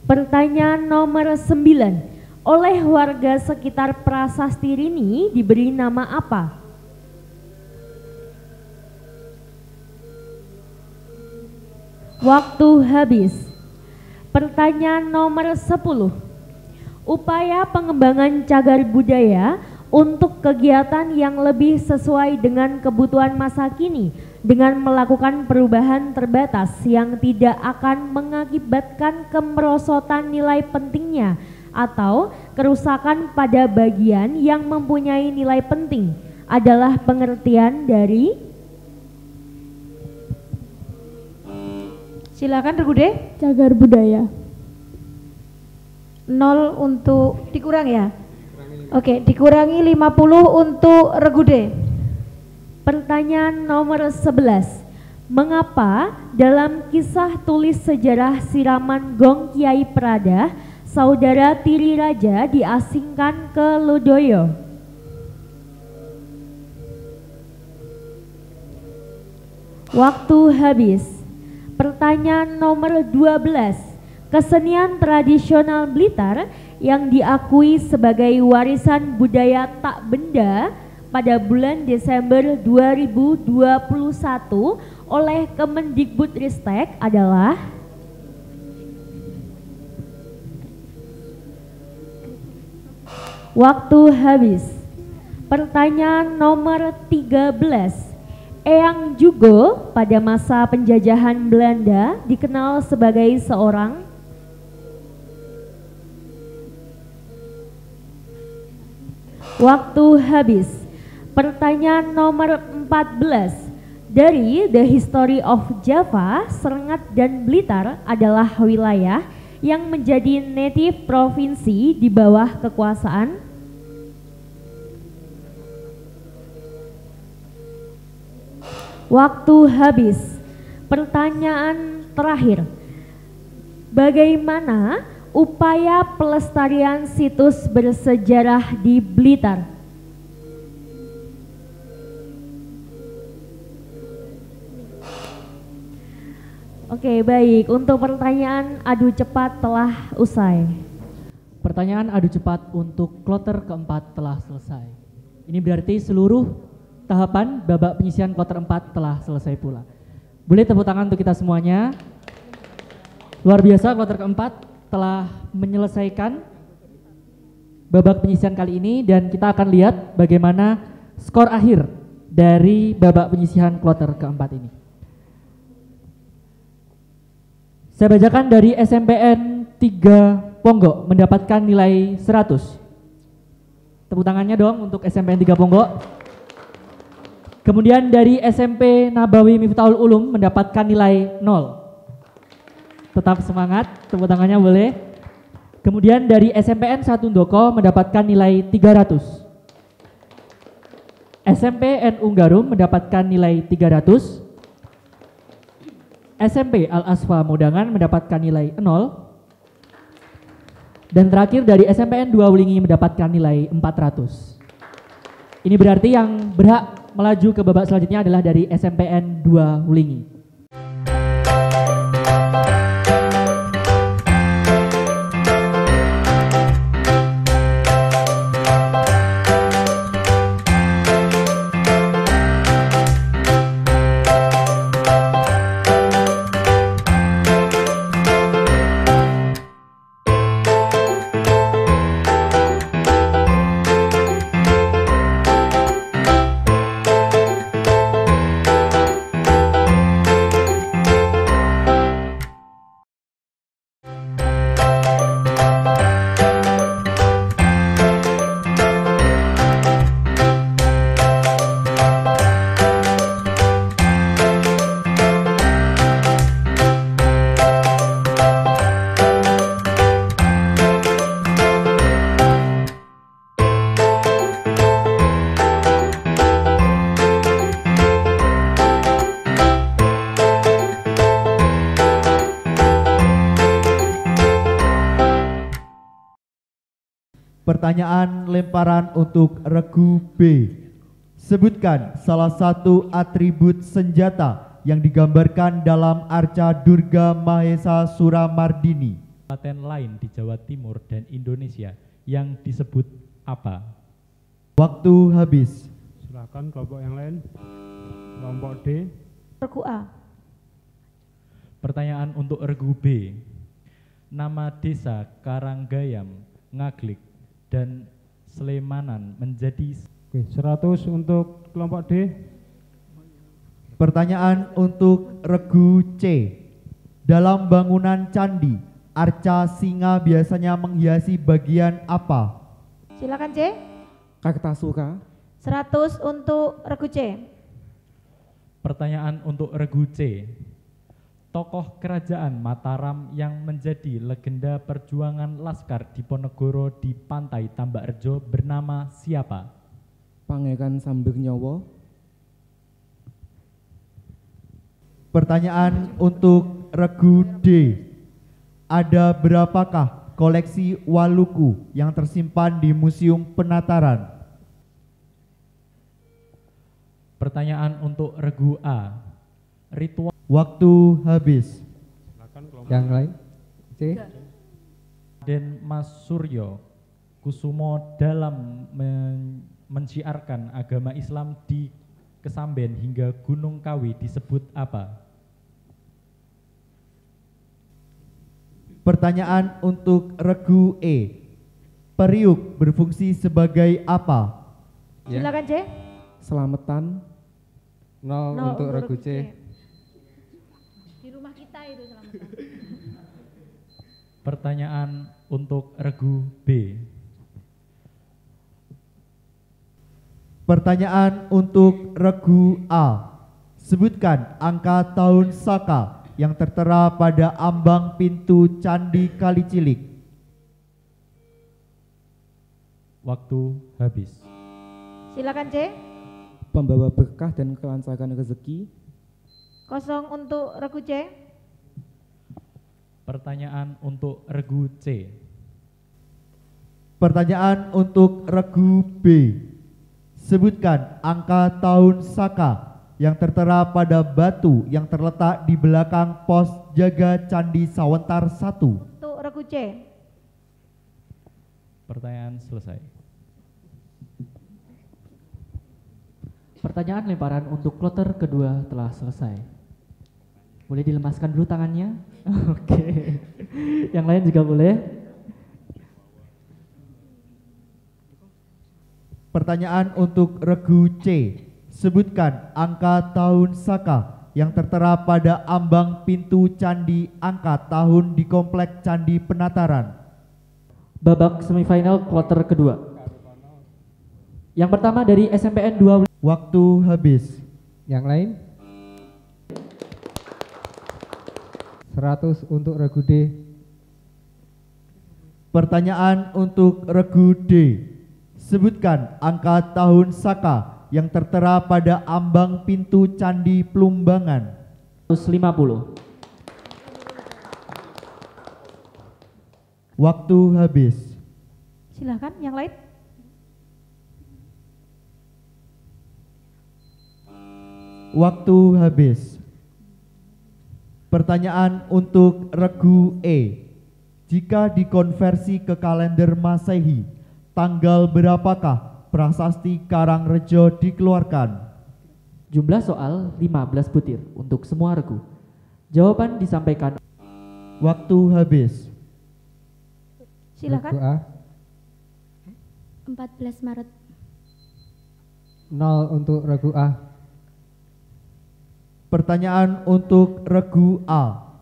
Pertanyaan nomor 9. Oleh warga sekitar prasasti Rini diberi nama apa? Waktu habis. Pertanyaan nomor 10. Upaya pengembangan cagar budaya untuk kegiatan yang lebih sesuai dengan kebutuhan masa kini dengan melakukan perubahan terbatas yang tidak akan mengakibatkan kemerosotan nilai pentingnya atau kerusakan pada bagian yang mempunyai nilai penting adalah pengertian dari. Silakan regu D. Cagar budaya. 0 untuk dikurang ya. Oke, dikurangi 50 untuk regu D. Pertanyaan nomor 11. Mengapa dalam kisah tulis sejarah siraman Gong Kiai Prada, saudara tiri raja diasingkan ke Ludoyo? Waktu habis. Pertanyaan nomor 12. Kesenian tradisional Blitar yang diakui sebagai warisan budaya tak benda pada bulan Desember 2021 oleh Kemendikbudristek adalah. Waktu habis. Pertanyaan nomor 13. Eyang Jugo pada masa penjajahan Belanda dikenal sebagai seorang. Waktu habis. Pertanyaan nomor 14. Dari The History of Java, Serengat dan Blitar adalah wilayah yang menjadi native provinsi di bawah kekuasaan. Waktu habis. Pertanyaan terakhir. Bagaimana upaya pelestarian situs bersejarah di Blitar? Oke, baik. Untuk pertanyaan adu cepat telah usai. Pertanyaan adu cepat untuk kloter keempat telah selesai. Ini berarti seluruh tahapan babak penyisihan kloter 4 telah selesai pula. Boleh tepuk tangan untuk kita semuanya. Luar biasa, kloter keempat telah menyelesaikan babak penyisihan kali ini dan kita akan lihat bagaimana skor akhir dari babak penyisihan kloter keempat ini. Saya bacakan dari SMPN 3 Ponggok mendapatkan nilai 100. Tepuk tangannya dong untuk SMPN 3 Ponggok. Kemudian dari SMP Nabawi Miftahul Ulum mendapatkan nilai 0. Tetap semangat, tepuk tangannya boleh. Kemudian dari SMPN 1 Ndoko mendapatkan nilai 300. SMP NU Garum mendapatkan nilai 300. SMP Al-Asfa Modangan mendapatkan nilai 0. Dan terakhir dari SMPN 2 Wulingi mendapatkan nilai 400. Ini berarti yang berhak melaju ke babak selanjutnya adalah dari SMPN 2 Wulingi. Pertanyaan lemparan untuk regu B. Sebutkan salah satu atribut senjata yang digambarkan dalam arca Durga Mahesa Suramardini. Kabupaten lain di Jawa Timur dan Indonesia yang disebut apa? Waktu habis. Silakan kelompok yang lain. Kelompok D. Regu A. Pertanyaan untuk regu B. Nama desa Karanggayam, Ngaglik, dan Slemanan menjadi... Oke, 100 untuk kelompok D. Pertanyaan untuk regu C. Dalam bangunan candi, arca singa biasanya menghiasi bagian apa? Silakan C. Kartasuka. 100 untuk regu C. Pertanyaan untuk regu C. Tokoh kerajaan Mataram yang menjadi legenda perjuangan Laskar Diponegoro di pantai Tambakrejo bernama siapa? Pangeran Sambirnyowo. Pertanyaan untuk regu D. Ada berapakah koleksi waluku yang tersimpan di Museum Penataran? Pertanyaan untuk regu A. Ritual Waktu habis. Yang lain? C. Dan Mas Suryo Kusumo dalam menciarkan agama Islam di Kesamben hingga Gunung Kawi disebut apa? Pertanyaan untuk regu E. Periuk berfungsi sebagai apa? Silakan C. Selamatan. 0 untuk regu C. Di rumah kita itu selamatan. Pertanyaan untuk regu B. Pertanyaan untuk regu A. Sebutkan angka tahun Saka yang tertera pada ambang pintu Candi Kalicilik. Waktu habis. Silakan C. Pembawa berkah dan kelancaran rezeki. 0 untuk regu C. Pertanyaan untuk regu C. Pertanyaan untuk regu B. Sebutkan angka tahun Saka yang tertera pada batu yang terletak di belakang pos jaga Candi Sawentar 1. Untuk regu C. Pertanyaan selesai. Pertanyaan lemparan untuk kloter kedua telah selesai. Boleh dilemaskan dulu tangannya? Oke. Yang lain juga boleh. Pertanyaan untuk regu C. Sebutkan angka tahun Saka yang tertera pada ambang pintu Candi angka tahun di Komplek Candi Penataran. Babak semifinal kloter kedua. Yang pertama dari SMPN 2. Waktu habis. Yang lain? 100 untuk regu D. Pertanyaan untuk regu D. Sebutkan angka tahun Saka yang tertera pada ambang pintu Candi Plumbangan. 150. Waktu habis. Silakan yang lain. Waktu habis. Pertanyaan untuk regu E. Jika dikonversi ke kalender Masehi, tanggal berapakah prasasti Karangrejo dikeluarkan? Jumlah soal 15 butir untuk semua regu. Jawaban disampaikan. Waktu habis. Silakan. Regu A. 14 Maret. 0 untuk regu A. Pertanyaan untuk regu A.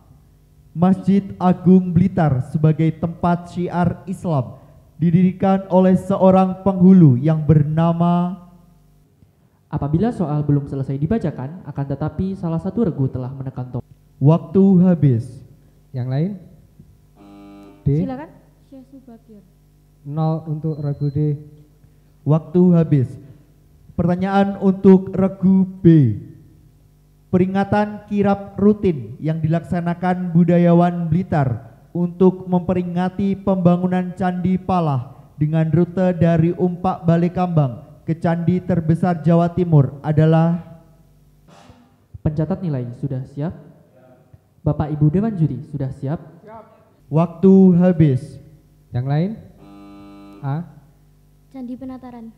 Masjid Agung Blitar sebagai tempat syiar Islam didirikan oleh seorang penghulu yang bernama. Apabila soal belum selesai dibacakan, akan tetapi salah satu regu telah menekan tombol. Waktu habis. Yang lain? D. Silakan. Syekh Subakir. 0 untuk regu D. Waktu habis. Pertanyaan untuk regu B. Peringatan kirap rutin yang dilaksanakan budayawan Blitar untuk memperingati pembangunan Candi Palah dengan rute dari Umpak Balekambang ke Candi terbesar Jawa Timur adalah? Pencatat nilai sudah siap? Bapak Ibu Dewan Juri sudah siap? Waktu habis. Yang lain? A. Candi Penataran.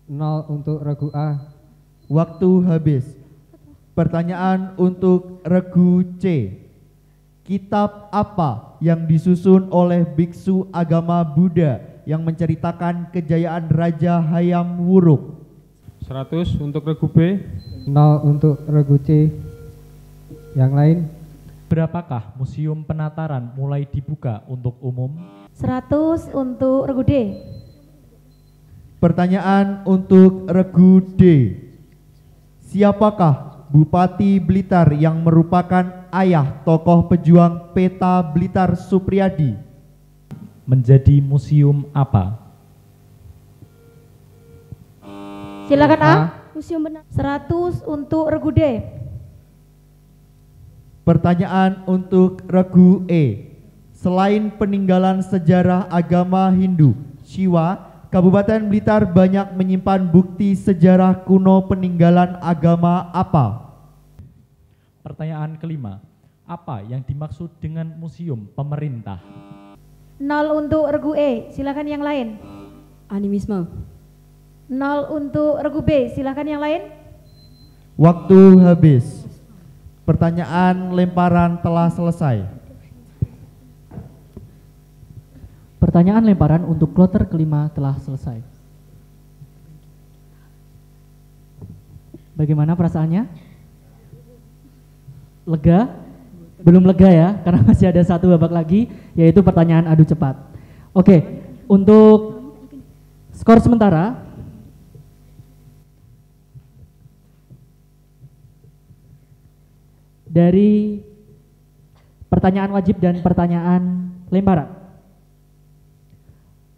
0 untuk regu A. Waktu habis. Pertanyaan untuk regu C. Kitab apa yang disusun oleh biksu agama Buddha yang menceritakan kejayaan Raja Hayam Wuruk? 100 untuk regu B. 0 untuk regu C. Yang lain? Berapakah Museum Penataran mulai dibuka untuk umum? 100 untuk regu D. Pertanyaan untuk regu D. Siapakah Bupati Blitar yang merupakan ayah tokoh pejuang Peta Blitar Supriyadi? Menjadi museum apa? Silakan A. Museum Penataran. 100 untuk regu D. Pertanyaan untuk regu E. Selain peninggalan sejarah agama Hindu, Shiva, Kabupaten Blitar banyak menyimpan bukti sejarah kuno peninggalan agama apa? Pertanyaan kelima, apa yang dimaksud dengan museum pemerintah? 0 untuk regu E. Silakan yang lain. Animisme. 0 untuk regu B. Silakan yang lain. Waktu habis. Pertanyaan lemparan telah selesai. Pertanyaan lemparan untuk kloter kelima telah selesai. Bagaimana perasaannya? Lega? Belum lega ya, karena masih ada satu babak lagi, yaitu pertanyaan adu cepat. Oke, untuk skor sementara, dari pertanyaan wajib dan pertanyaan lemparan.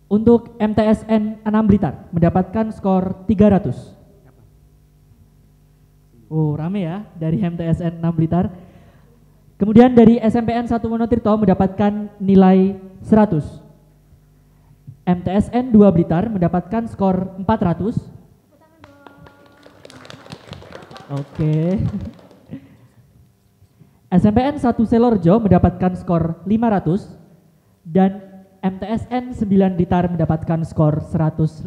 Untuk MTSN 6 Blitar mendapatkan skor 300. Oh, rame ya dari MTSN 6 Blitar. Kemudian dari SMPN 1 Monotirto mendapatkan nilai 100. MTSN 2 Blitar mendapatkan skor 400. Oke. SMPN 1 Selorjo mendapatkan skor 500 dan MTSN 9 Blitar mendapatkan skor 150.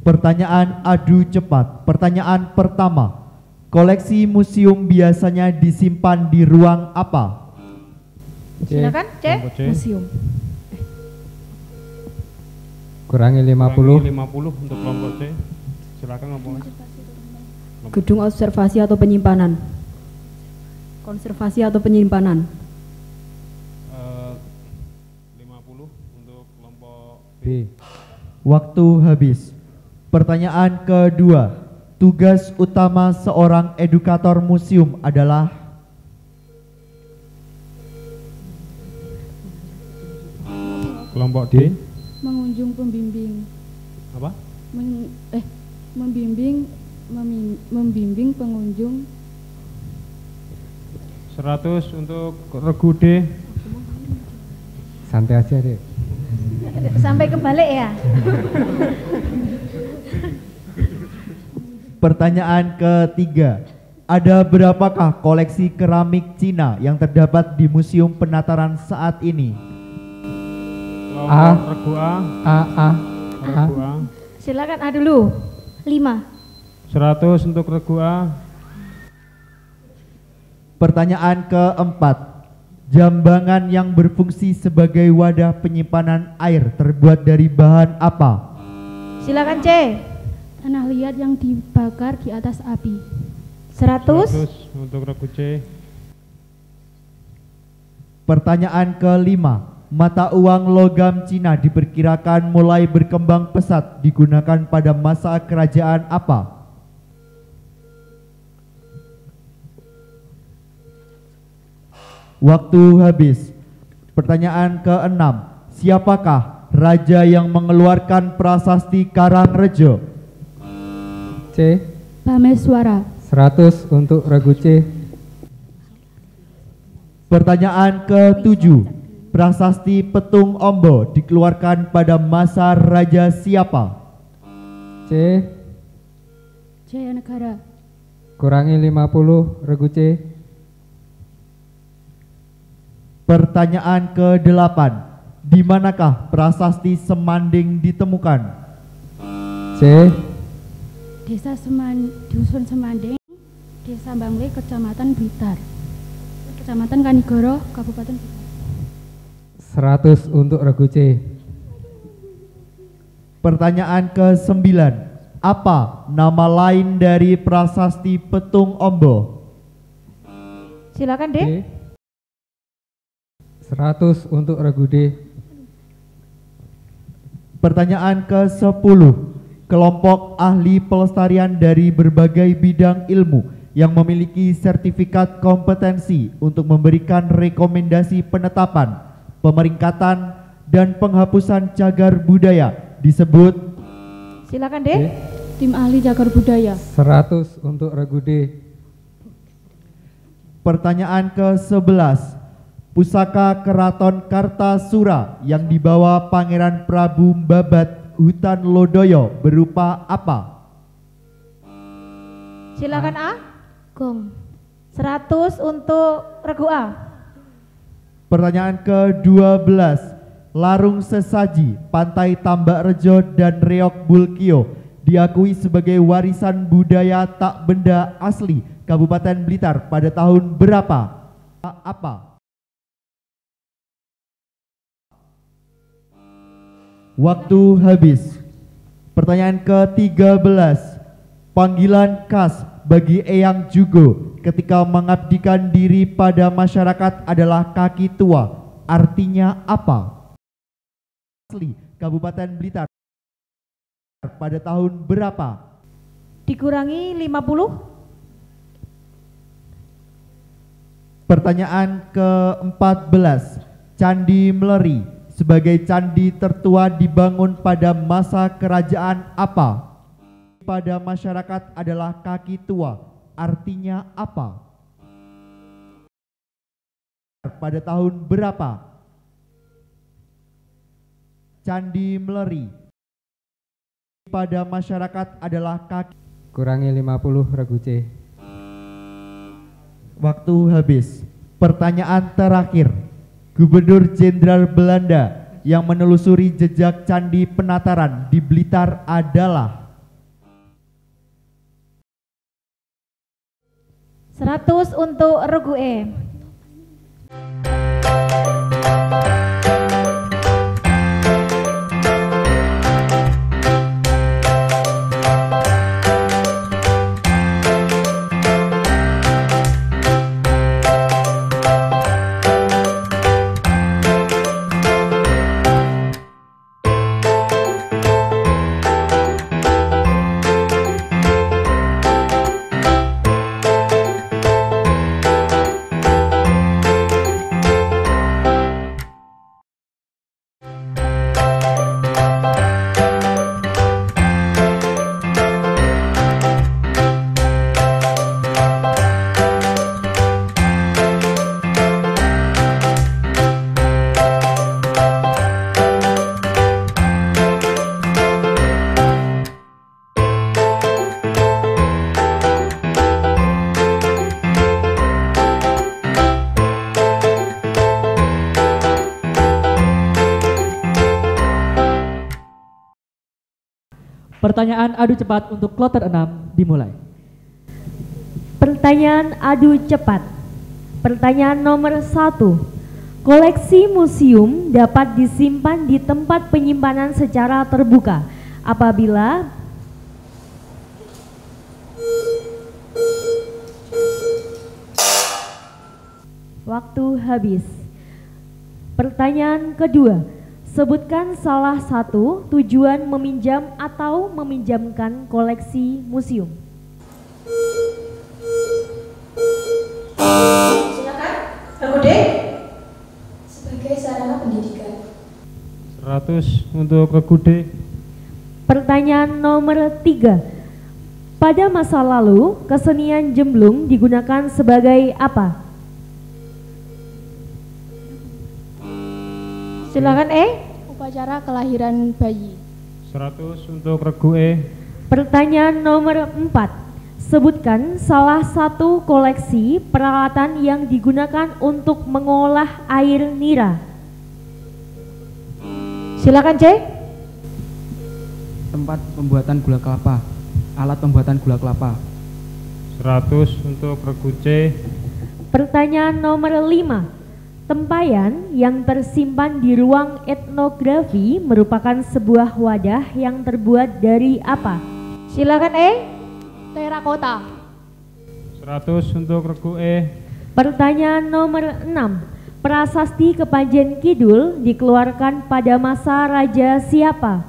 Pertanyaan adu cepat. Pertanyaan pertama. Koleksi museum biasanya disimpan di ruang apa? Silakan C. Museum. Kurangi 50. Kurangi 50 untuk kelompok C. Silakan ngomong aja. Gedung observasi atau penyimpanan. Konservasi atau penyimpanan. 50 untuk kelompok B. Waktu habis. Pertanyaan kedua. Tugas utama seorang edukator museum adalah? Kelompok D. Mengunjung pembimbing. Apa? Membimbing pengunjung. 100 untuk regu D. Santai aja deh. Sampai kebalik ya. Pertanyaan ketiga. Ada berapakah koleksi keramik Cina yang terdapat di Museum Penataran saat ini? Kelompok regu A. Regu A. Silakan A dulu. 5. 100 untuk regu A. Pertanyaan keempat. Jambangan yang berfungsi sebagai wadah penyimpanan air terbuat dari bahan apa? Silakan C. Tanah liat yang dibakar di atas api. 100 untuk regu C. Pertanyaan kelima. Mata uang logam Cina diperkirakan mulai berkembang pesat digunakan pada masa kerajaan apa? Waktu habis. Pertanyaan keenam. Siapakah raja yang mengeluarkan prasasti Karangrejo? C. Pameswara. 100 untuk regu C. Pertanyaan ketujuh. Prasasti Petung Ombo dikeluarkan pada masa raja siapa? C. Jayanegara. Kurangi 50, regu C. Pertanyaan ke-8. Di manakah prasasti Semanding ditemukan? C. Desa Dusun Semanding, Desa Bangle, Kecamatan Blitar, Kecamatan Kanigoro, Kabupaten Blitar. 100 untuk regu C. Pertanyaan ke-9. Apa nama lain dari prasasti Petung Ombo? Silakan, Dek. 100 untuk regu D. Pertanyaan ke-10. Kelompok ahli pelestarian dari berbagai bidang ilmu yang memiliki sertifikat kompetensi untuk memberikan rekomendasi penetapan, pemeringkatan, dan penghapusan cagar budaya disebut. Silakan, Dek. Tim ahli cagar budaya. 100 untuk regu D. Pertanyaan ke-11. Pusaka Keraton Kartasura yang dibawa Pangeran Prabu Babat Hutan Lodoyo berupa apa? Silakan A. Gong. 100 untuk regu A. Pertanyaan ke-12. Larung Sesaji, Pantai Tambak Rejo, dan Reok Bulkio diakui sebagai warisan budaya tak benda asli Kabupaten Blitar pada tahun berapa? Apa? Waktu habis. Pertanyaan ke-13. Panggilan khas bagi Eyang Jugo ketika mengabdikan diri pada masyarakat adalah kaki tua. Artinya apa? Asli Kabupaten Blitar pada tahun berapa? Dikurangi 50. Pertanyaan ke-14. Candi Meleri sebagai candi tertua dibangun pada masa kerajaan apa? Pada masyarakat adalah kaki tua. Artinya apa? Pada tahun berapa? Candi Meleri pada masyarakat adalah kaki. Kurangi 50, regu C. Waktu habis. Pertanyaan terakhir. Gubernur Jenderal Belanda yang menelusuri jejak Candi Penataran di Blitar adalah 100 untuk regu E. Pertanyaan adu cepat untuk kloter 6 dimulai. Pertanyaan adu cepat. Pertanyaan nomor 1. Koleksi museum dapat disimpan di tempat penyimpanan secara terbuka apabila waktu habis. Pertanyaan kedua. Sebutkan salah satu tujuan meminjam atau meminjamkan koleksi museum. Silakan, Regu D. Sebagai sarana pendidikan. 100 untuk regu D. Pertanyaan nomor 3. Pada masa lalu, kesenian Jemblung digunakan sebagai apa? Silakan E. Upacara kelahiran bayi. 100 untuk regu E. Pertanyaan nomor 4. Sebutkan salah satu koleksi peralatan yang digunakan untuk mengolah air nira. Silakan C. Tempat pembuatan gula kelapa. Alat pembuatan gula kelapa. 100 untuk regu C. Pertanyaan nomor 5. Tempayan yang tersimpan di ruang etnografi merupakan sebuah wadah yang terbuat dari apa? Silakan E. Terakota. 100 untuk regu E. Pertanyaan nomor 6. Prasasti Kepanjen Kidul dikeluarkan pada masa Raja siapa?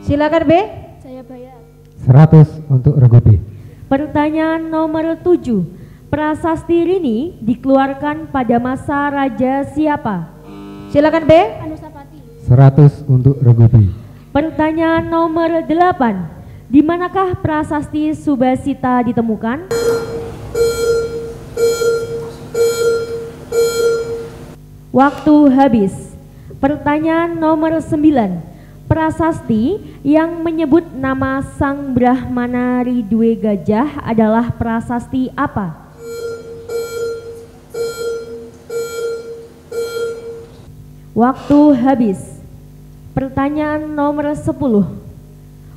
Silakan B. Jayabaya. 100 untuk regu B. Pertanyaan nomor 7. Prasasti Rini dikeluarkan pada masa Raja siapa? Silakan B. Anusapati. 100 untuk regu B. Pertanyaan nomor 8. Di manakah prasasti Subasita ditemukan? Waktu habis. Pertanyaan nomor 9. Prasasti yang menyebut nama Sang Brahmana Ridwe Gajah adalah prasasti apa? Waktu habis. Pertanyaan nomor 10.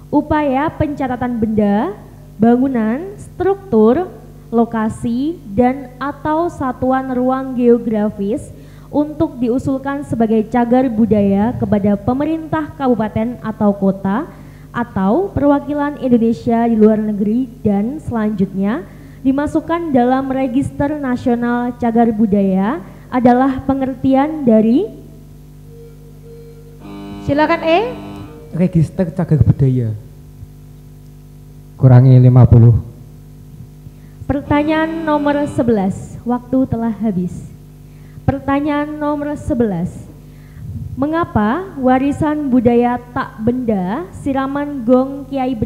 Upaya pencatatan benda, bangunan, struktur, lokasi, dan atau satuan ruang geografis untuk diusulkan sebagai cagar budaya kepada pemerintah kabupaten atau kota atau perwakilan Indonesia di luar negeri dan selanjutnya dimasukkan dalam Register Nasional Cagar Budaya adalah pengertian dari. Silakan E. Register cagar budaya. Kurangi 50. Pertanyaan nomor 11. Waktu telah habis. Pertanyaan nomor 11. Mengapa warisan budaya tak benda siraman gong Kiai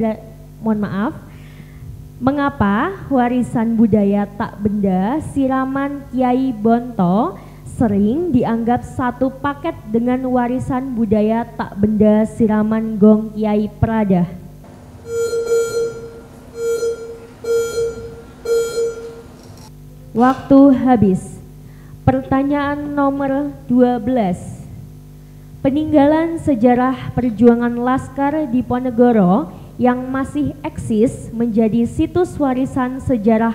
Mengapa warisan budaya tak benda siraman Kiai Bonto sering dianggap satu paket dengan warisan budaya tak benda siraman gong Kiai Prada? Waktu habis. Pertanyaan nomor 12. Peninggalan sejarah perjuangan Laskar Diponegoro yang masih eksis menjadi situs warisan sejarah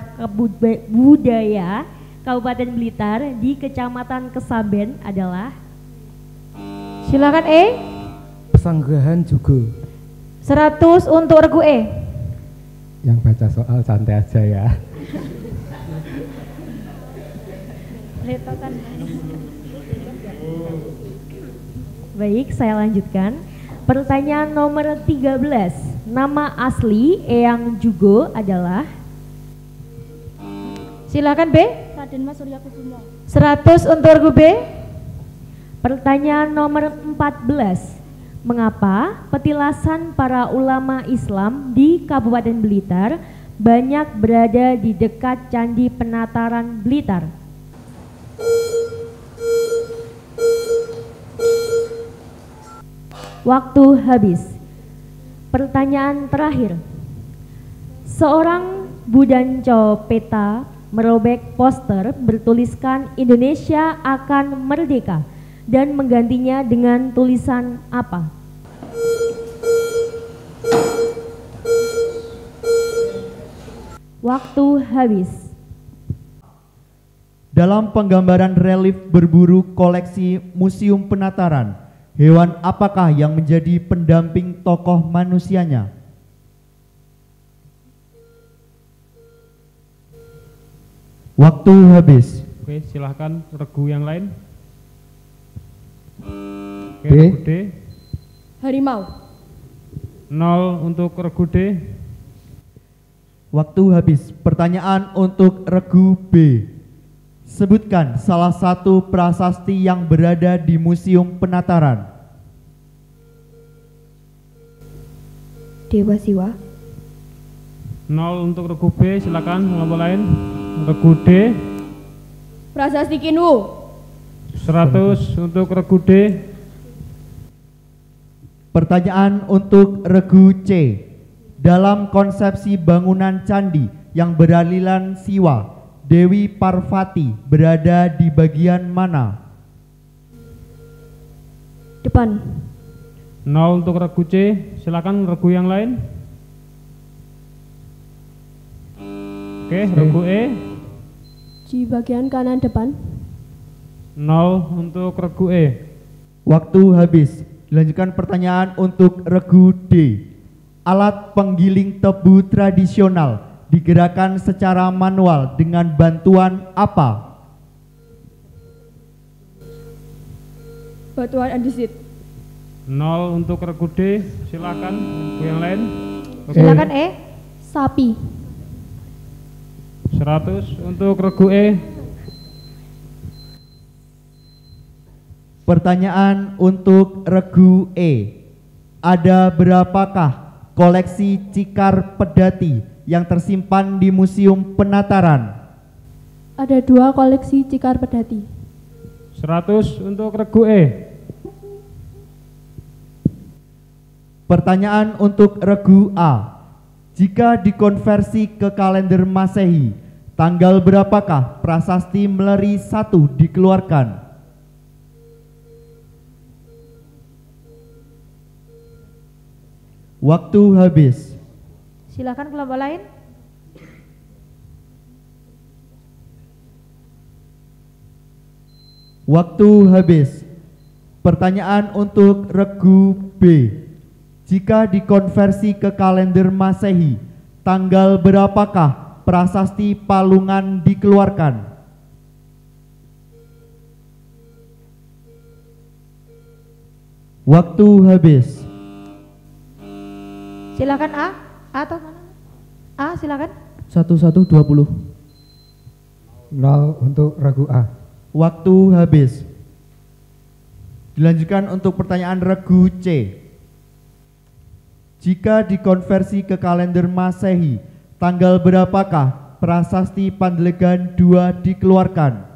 budaya Kabupaten Blitar di Kecamatan Kesamben adalah. Silakan E. Pesanggrahan Jugo. 100 untuk regu E. Yang baca soal santai aja ya. Baik, saya lanjutkan. Pertanyaan nomor 13. Nama asli Eyang Jugo adalah. Silakan B. Raden Mas Suryakusumo. 100 untuk regu B. Pertanyaan nomor 14. Mengapa petilasan para ulama Islam di Kabupaten Blitar banyak berada di dekat Candi Penataran Blitar? Waktu habis. Pertanyaan terakhir. Seorang Budanco Peta merobek poster bertuliskan Indonesia akan merdeka dan menggantinya dengan tulisan apa? Waktu habis. Dalam penggambaran relief berburu koleksi Museum Penataran, hewan apakah yang menjadi pendamping tokoh manusianya? Waktu habis. Oke, silahkan regu yang lain. Oke, B. regu D. Harimau. 0 untuk regu D. Waktu habis. Pertanyaan untuk regu B. Sebutkan salah satu prasasti yang berada di Museum Penataran. Dewa Siwa. 0 untuk regu B, silakan kelompok lain. Regu D. Prasasti Kinu. 100 untuk regu D. Pertanyaan untuk regu C. Dalam konsepsi bangunan candi yang beraliran Siwa, Dewi Parvati berada di bagian mana? Depan. 0 untuk regu C. Silakan regu yang lain. Oke, regu E. Di bagian kanan depan. 0 untuk regu E. Waktu habis. Dilanjutkan pertanyaan untuk regu D. Alat penggiling tebu tradisional digerakkan secara manual dengan bantuan apa? Batuan andesit. 0 untuk regu D. Silakan regu yang lain. Oke. Silakan E. Sapi. 100 untuk regu E. Pertanyaan untuk regu E. Ada berapakah koleksi cikar pedati yang tersimpan di Museum Penataran? Ada 2 koleksi cikar pedati. 100 untuk regu E. Pertanyaan untuk regu A. Jika dikonversi ke kalender Masehi, tanggal berapakah prasasti Mleri 1 dikeluarkan? Waktu habis. Silakan kelompok lain. Waktu habis. Pertanyaan untuk regu B. Jika dikonversi ke kalender Masehi, tanggal berapakah prasasti Palungan dikeluarkan? Waktu habis. Silakan A. A atau mana? A, silakan. 1120. 0 untuk regu A. Waktu habis. Dilanjutkan untuk pertanyaan regu C. Jika dikonversi ke kalender Masehi, tanggal berapakah prasasti Pandelegan 2 dikeluarkan?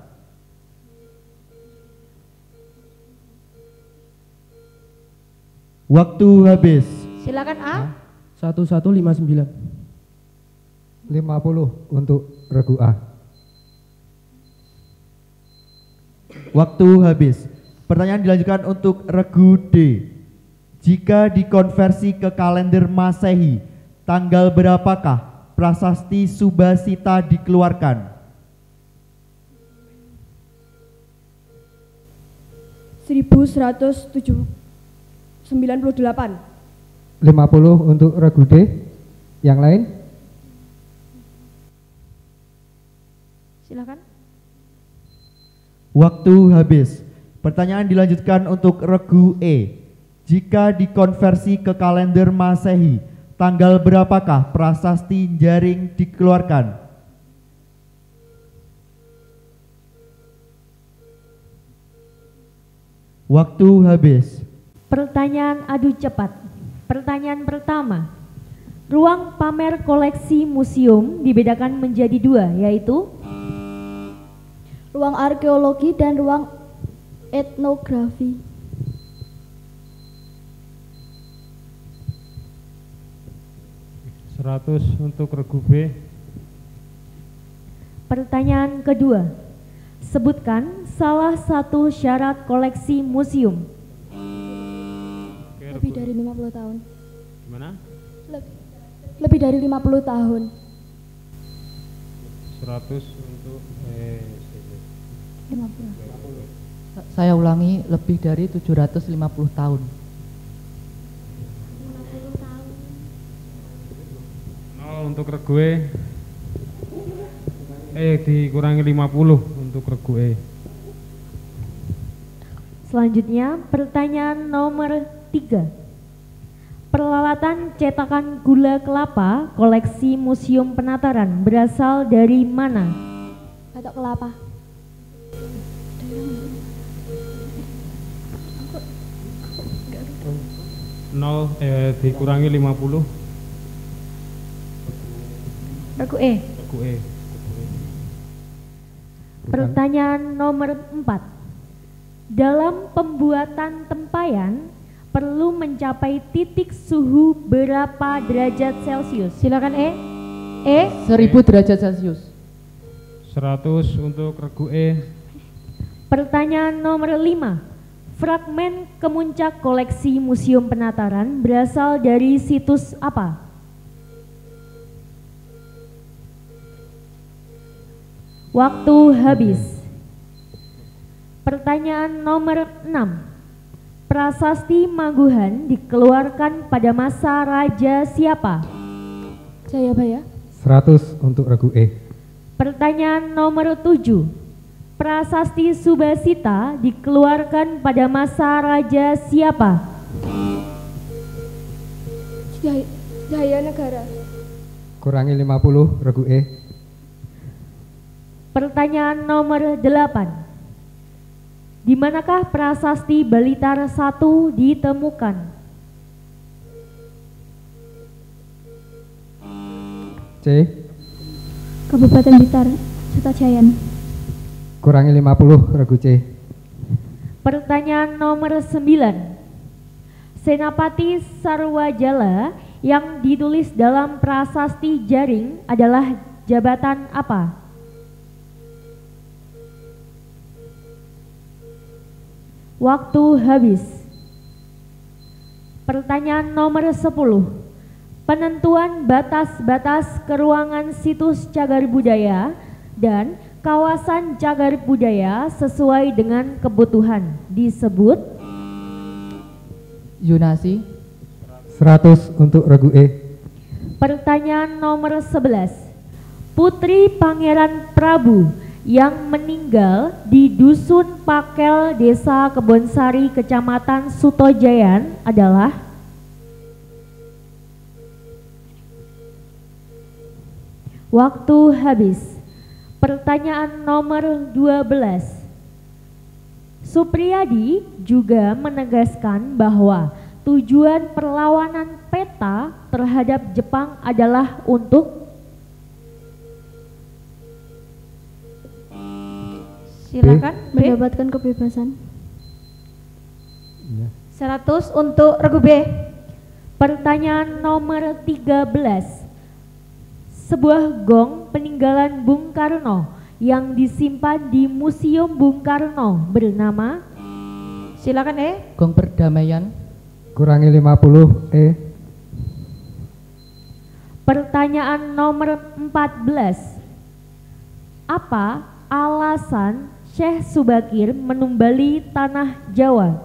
Waktu habis. Silakan A. 1159. 50 untuk regu A. Waktu habis. Pertanyaan dilanjutkan untuk regu D. Jika dikonversi ke kalender Masehi, tanggal berapakah prasasti Subasita dikeluarkan? 1198. 50 untuk regu D. Yang lain? Silakan. Waktu habis. Pertanyaan dilanjutkan untuk regu E. Jika dikonversi ke kalender Masehi, tanggal berapakah prasasti Jaring dikeluarkan? Waktu habis. Pertanyaan adu cepat. Pertanyaan pertama. Ruang pamer koleksi museum dibedakan menjadi 2, yaitu ruang arkeologi dan ruang etnografi. Seratus untuk regu B. Pertanyaan kedua. Sebutkan salah satu syarat koleksi museum. Lebih dari 50 tahun. Gimana? Lebih dari 50 tahun. 100 untuk 50. Saya ulangi, lebih dari 750 tahun. 0 untuk regu E. Dikurangi 50 untuk regu E. Selanjutnya pertanyaan nomor 3. Peralatan cetakan gula kelapa koleksi Museum Penataran berasal dari mana? Batok kelapa. Dikurangi 50. Regu E. Regu E. Pertanyaan nomor 4. Dalam pembuatan tempayan, perlu mencapai titik suhu berapa derajat Celcius? Silakan E. 1000 derajat Celcius. 100 untuk regu E. Pertanyaan nomor 5. Fragmen kemuncak koleksi Museum Penataran berasal dari situs apa? Waktu habis. Pertanyaan nomor 6. Prasasti Maguhan dikeluarkan pada masa Raja siapa? Jayabaya. 100 untuk regu E. Pertanyaan nomor 7. Prasasti Subasita dikeluarkan pada masa Raja siapa? Jaya Negara. Kurangi 50 regu E. Pertanyaan nomor 8. Di manakah prasasti Balitar 1 ditemukan? C. Kabupaten Blitar, Sutajayan. Kurangi 50 regu C. Pertanyaan nomor 9. Senapati Sarwajala yang ditulis dalam prasasti Jaring adalah jabatan apa? Waktu habis. Pertanyaan nomor 10. Penentuan batas-batas keruangan situs cagar budaya dan kawasan cagar budaya sesuai dengan kebutuhan disebut Yunasi. 100 untuk regu E. Pertanyaan nomor 11. Putri Pangeran Prabu yang meninggal di Dusun Pakel, Desa Kebonsari, Kecamatan Sutojayan adalah waktu habis. Pertanyaan nomor 12. Supriyadi juga menegaskan bahwa tujuan perlawanan peta terhadap Jepang adalah untuk silakan mendapatkan kebebasan. 100 untuk regu B. Pertanyaan nomor 13. Sebuah gong peninggalan Bung Karno yang disimpan di Museum Bung Karno bernama, silakan E. Gong Perdamaian. Kurangi 50 E. Pertanyaan nomor 14. Apa alasan Syekh Subakir menumbali tanah Jawa?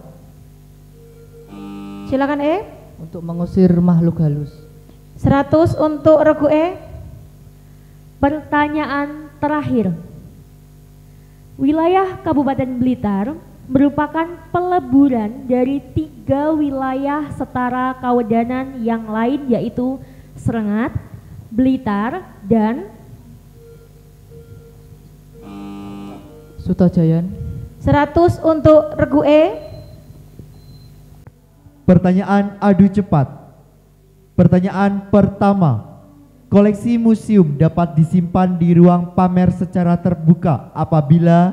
Silakan E. Untuk mengusir makhluk halus. 100 untuk regu E. Pertanyaan terakhir. Wilayah Kabupaten Blitar merupakan peleburan dari 3 wilayah setara kawedanan yang lain, yaitu Serengat, Blitar, dan Sutojayan. 100 untuk regu E. Pertanyaan adu cepat. Pertanyaan pertama. Koleksi museum dapat disimpan di ruang pamer secara terbuka apabila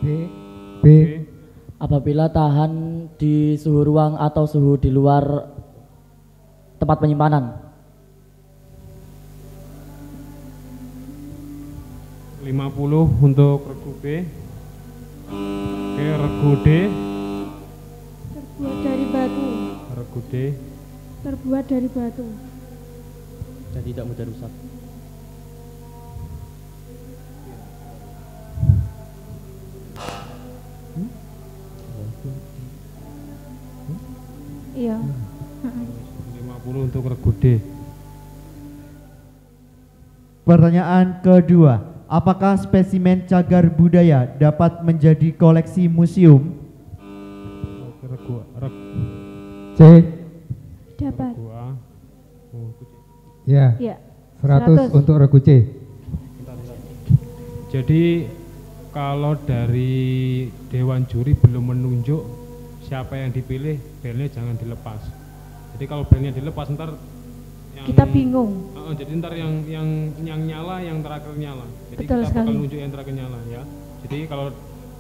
B. Apabila tahan di suhu ruang atau suhu di luar tempat penyimpanan. 50 untuk regu B. Oke, regu D. Terbuat dari batu. Regu D. Terbuat dari batu. Dan tidak mudah rusak. Iya. 50 untuk regu D. Pertanyaan kedua. Apakah spesimen cagar budaya dapat menjadi koleksi museum? Regu C. Dapat. Regu A. Ya. Ya. 100 untuk regu C. Jadi kalau dari Dewan Juri belum menunjuk siapa yang dipilih, belnya jangan dilepas. Jadi kalau belnya dilepas ntar yang, kita bingung. Jadi ntar yang nyala, yang terakhir nyala. Jadi Betul kita sekali. bakal nunjuk yang terakhir nyala ya. Jadi kalau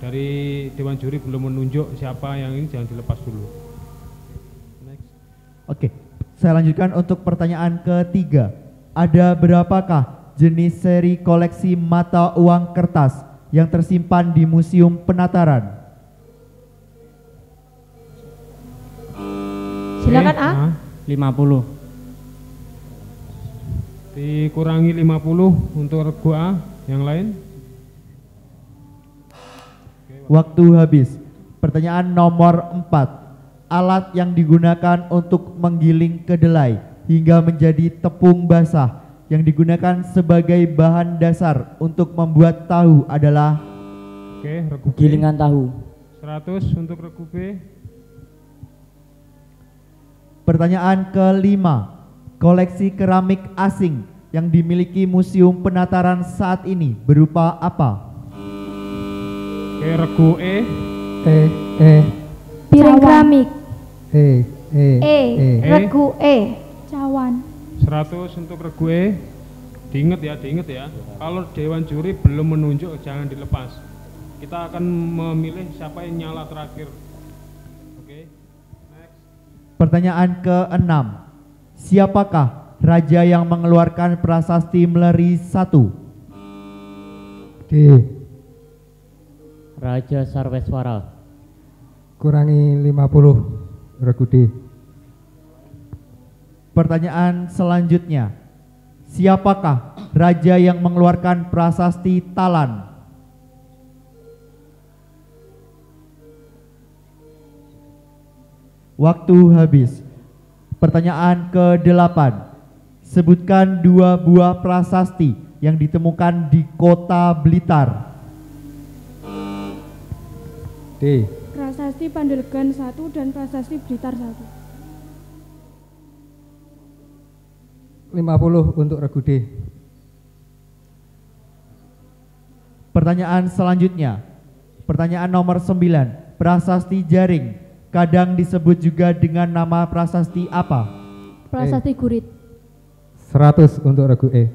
dari Dewan Juri belum menunjuk siapa yang ini, jangan dilepas dulu. Oke, saya lanjutkan untuk pertanyaan ketiga. Ada berapakah jenis seri koleksi mata uang kertas yang tersimpan di Museum Penataran? Silakan A. 50. Dikurangi 50 untuk regu A, yang lain? Waktu habis. Pertanyaan nomor 4. Alat yang digunakan untuk menggiling kedelai hingga menjadi tepung basah yang digunakan sebagai bahan dasar untuk membuat tahu adalah? Oke, regu B. Gilingan tahu. 100 untuk regu B. Pertanyaan kelima. Koleksi keramik asing yang dimiliki Museum Penataran saat ini berupa apa? Oke, regu E. Piring keramik. Regu E. Cawan. 100 untuk regu E. Diingat ya. Kalau Dewan Juri belum menunjuk jangan dilepas. Kita akan memilih siapa yang nyala terakhir. Oke. Next. Pertanyaan ke-6. Siapakah raja yang mengeluarkan prasasti Mleri 1? D. Raja Sarweswara. Kurangi 50, regu D. Pertanyaan selanjutnya. Siapakah raja yang mengeluarkan prasasti Talan? Waktu habis. Pertanyaan ke-8. Sebutkan 2 buah prasasti yang ditemukan di kota Blitar. D. Prasasti Pandeglang 1 dan Prasasti Blitar 1. 50 untuk regu D. Pertanyaan selanjutnya. Pertanyaan nomor 9. Prasasti Jaring kadang disebut juga dengan nama prasasti apa? Prasasti Gurit. 100 untuk regu E.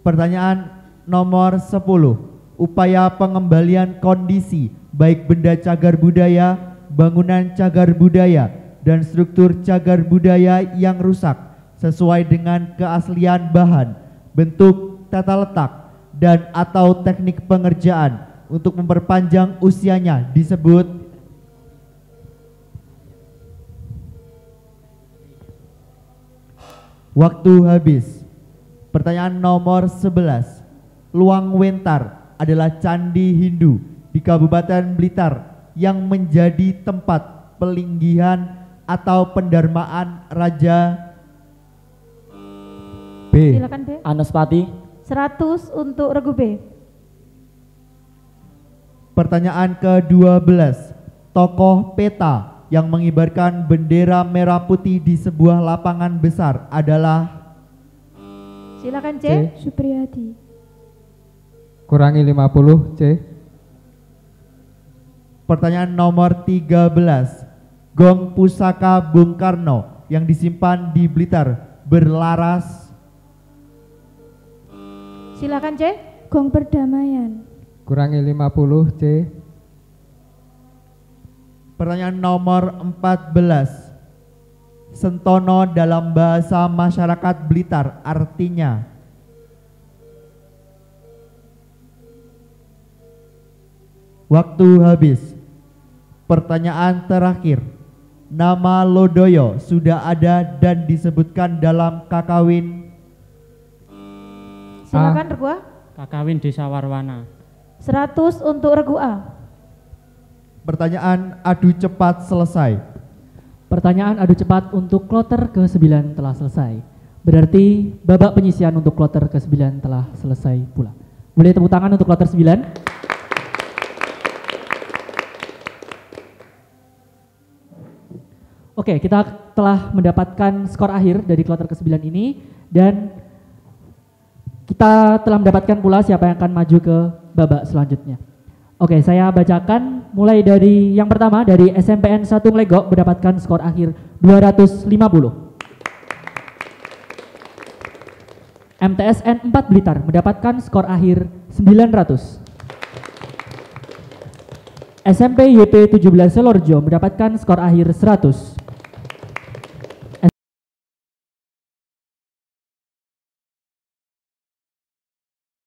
Pertanyaan nomor 10. Upaya pengembalian kondisi baik benda cagar budaya, bangunan cagar budaya, dan struktur cagar budaya yang rusak sesuai dengan keaslian bahan, bentuk, tata letak, dan atau teknik pengerjaan untuk memperpanjang usianya disebut? Waktu habis. Pertanyaan nomor 11. Luang Wentar adalah candi Hindu di Kabupaten Blitar yang menjadi tempat pelinggihan atau pendarmaan Raja B. Silakan B. Anaspati. 100 untuk regu B. Pertanyaan ke-12. Tokoh peta yang mengibarkan bendera merah putih di sebuah lapangan besar adalah? Silakan C. Supriyadi. Kurangi 50, C. Pertanyaan nomor 13. Gong pusaka Bung Karno yang disimpan di Blitar berlaras? Silakan C. Gong Perdamaian. Kurangi 50, C. Pertanyaan nomor 14. Sentono dalam bahasa masyarakat Blitar artinya? Waktu habis. Pertanyaan terakhir. Nama Lodoyo sudah ada dan disebutkan dalam Kakawin? Silakan regu A. Kakawin Desa Warwana. 100 untuk regu A. Pertanyaan adu cepat selesai. Pertanyaan adu cepat untuk kloter ke-9 telah selesai. Berarti babak penyisian untuk kloter ke-9 telah selesai pula. Boleh tepuk tangan untuk kloter 9. Oke, kita telah mendapatkan skor akhir dari kloter ke-9 ini dan kita telah mendapatkan pula siapa yang akan maju ke babak selanjutnya. Oke, saya bacakan mulai dari yang pertama dari SMPN 1 Nglegok mendapatkan skor akhir 250. MTSN 4 Blitar mendapatkan skor akhir 900. SMP YP 17 Selorjo mendapatkan skor akhir 100.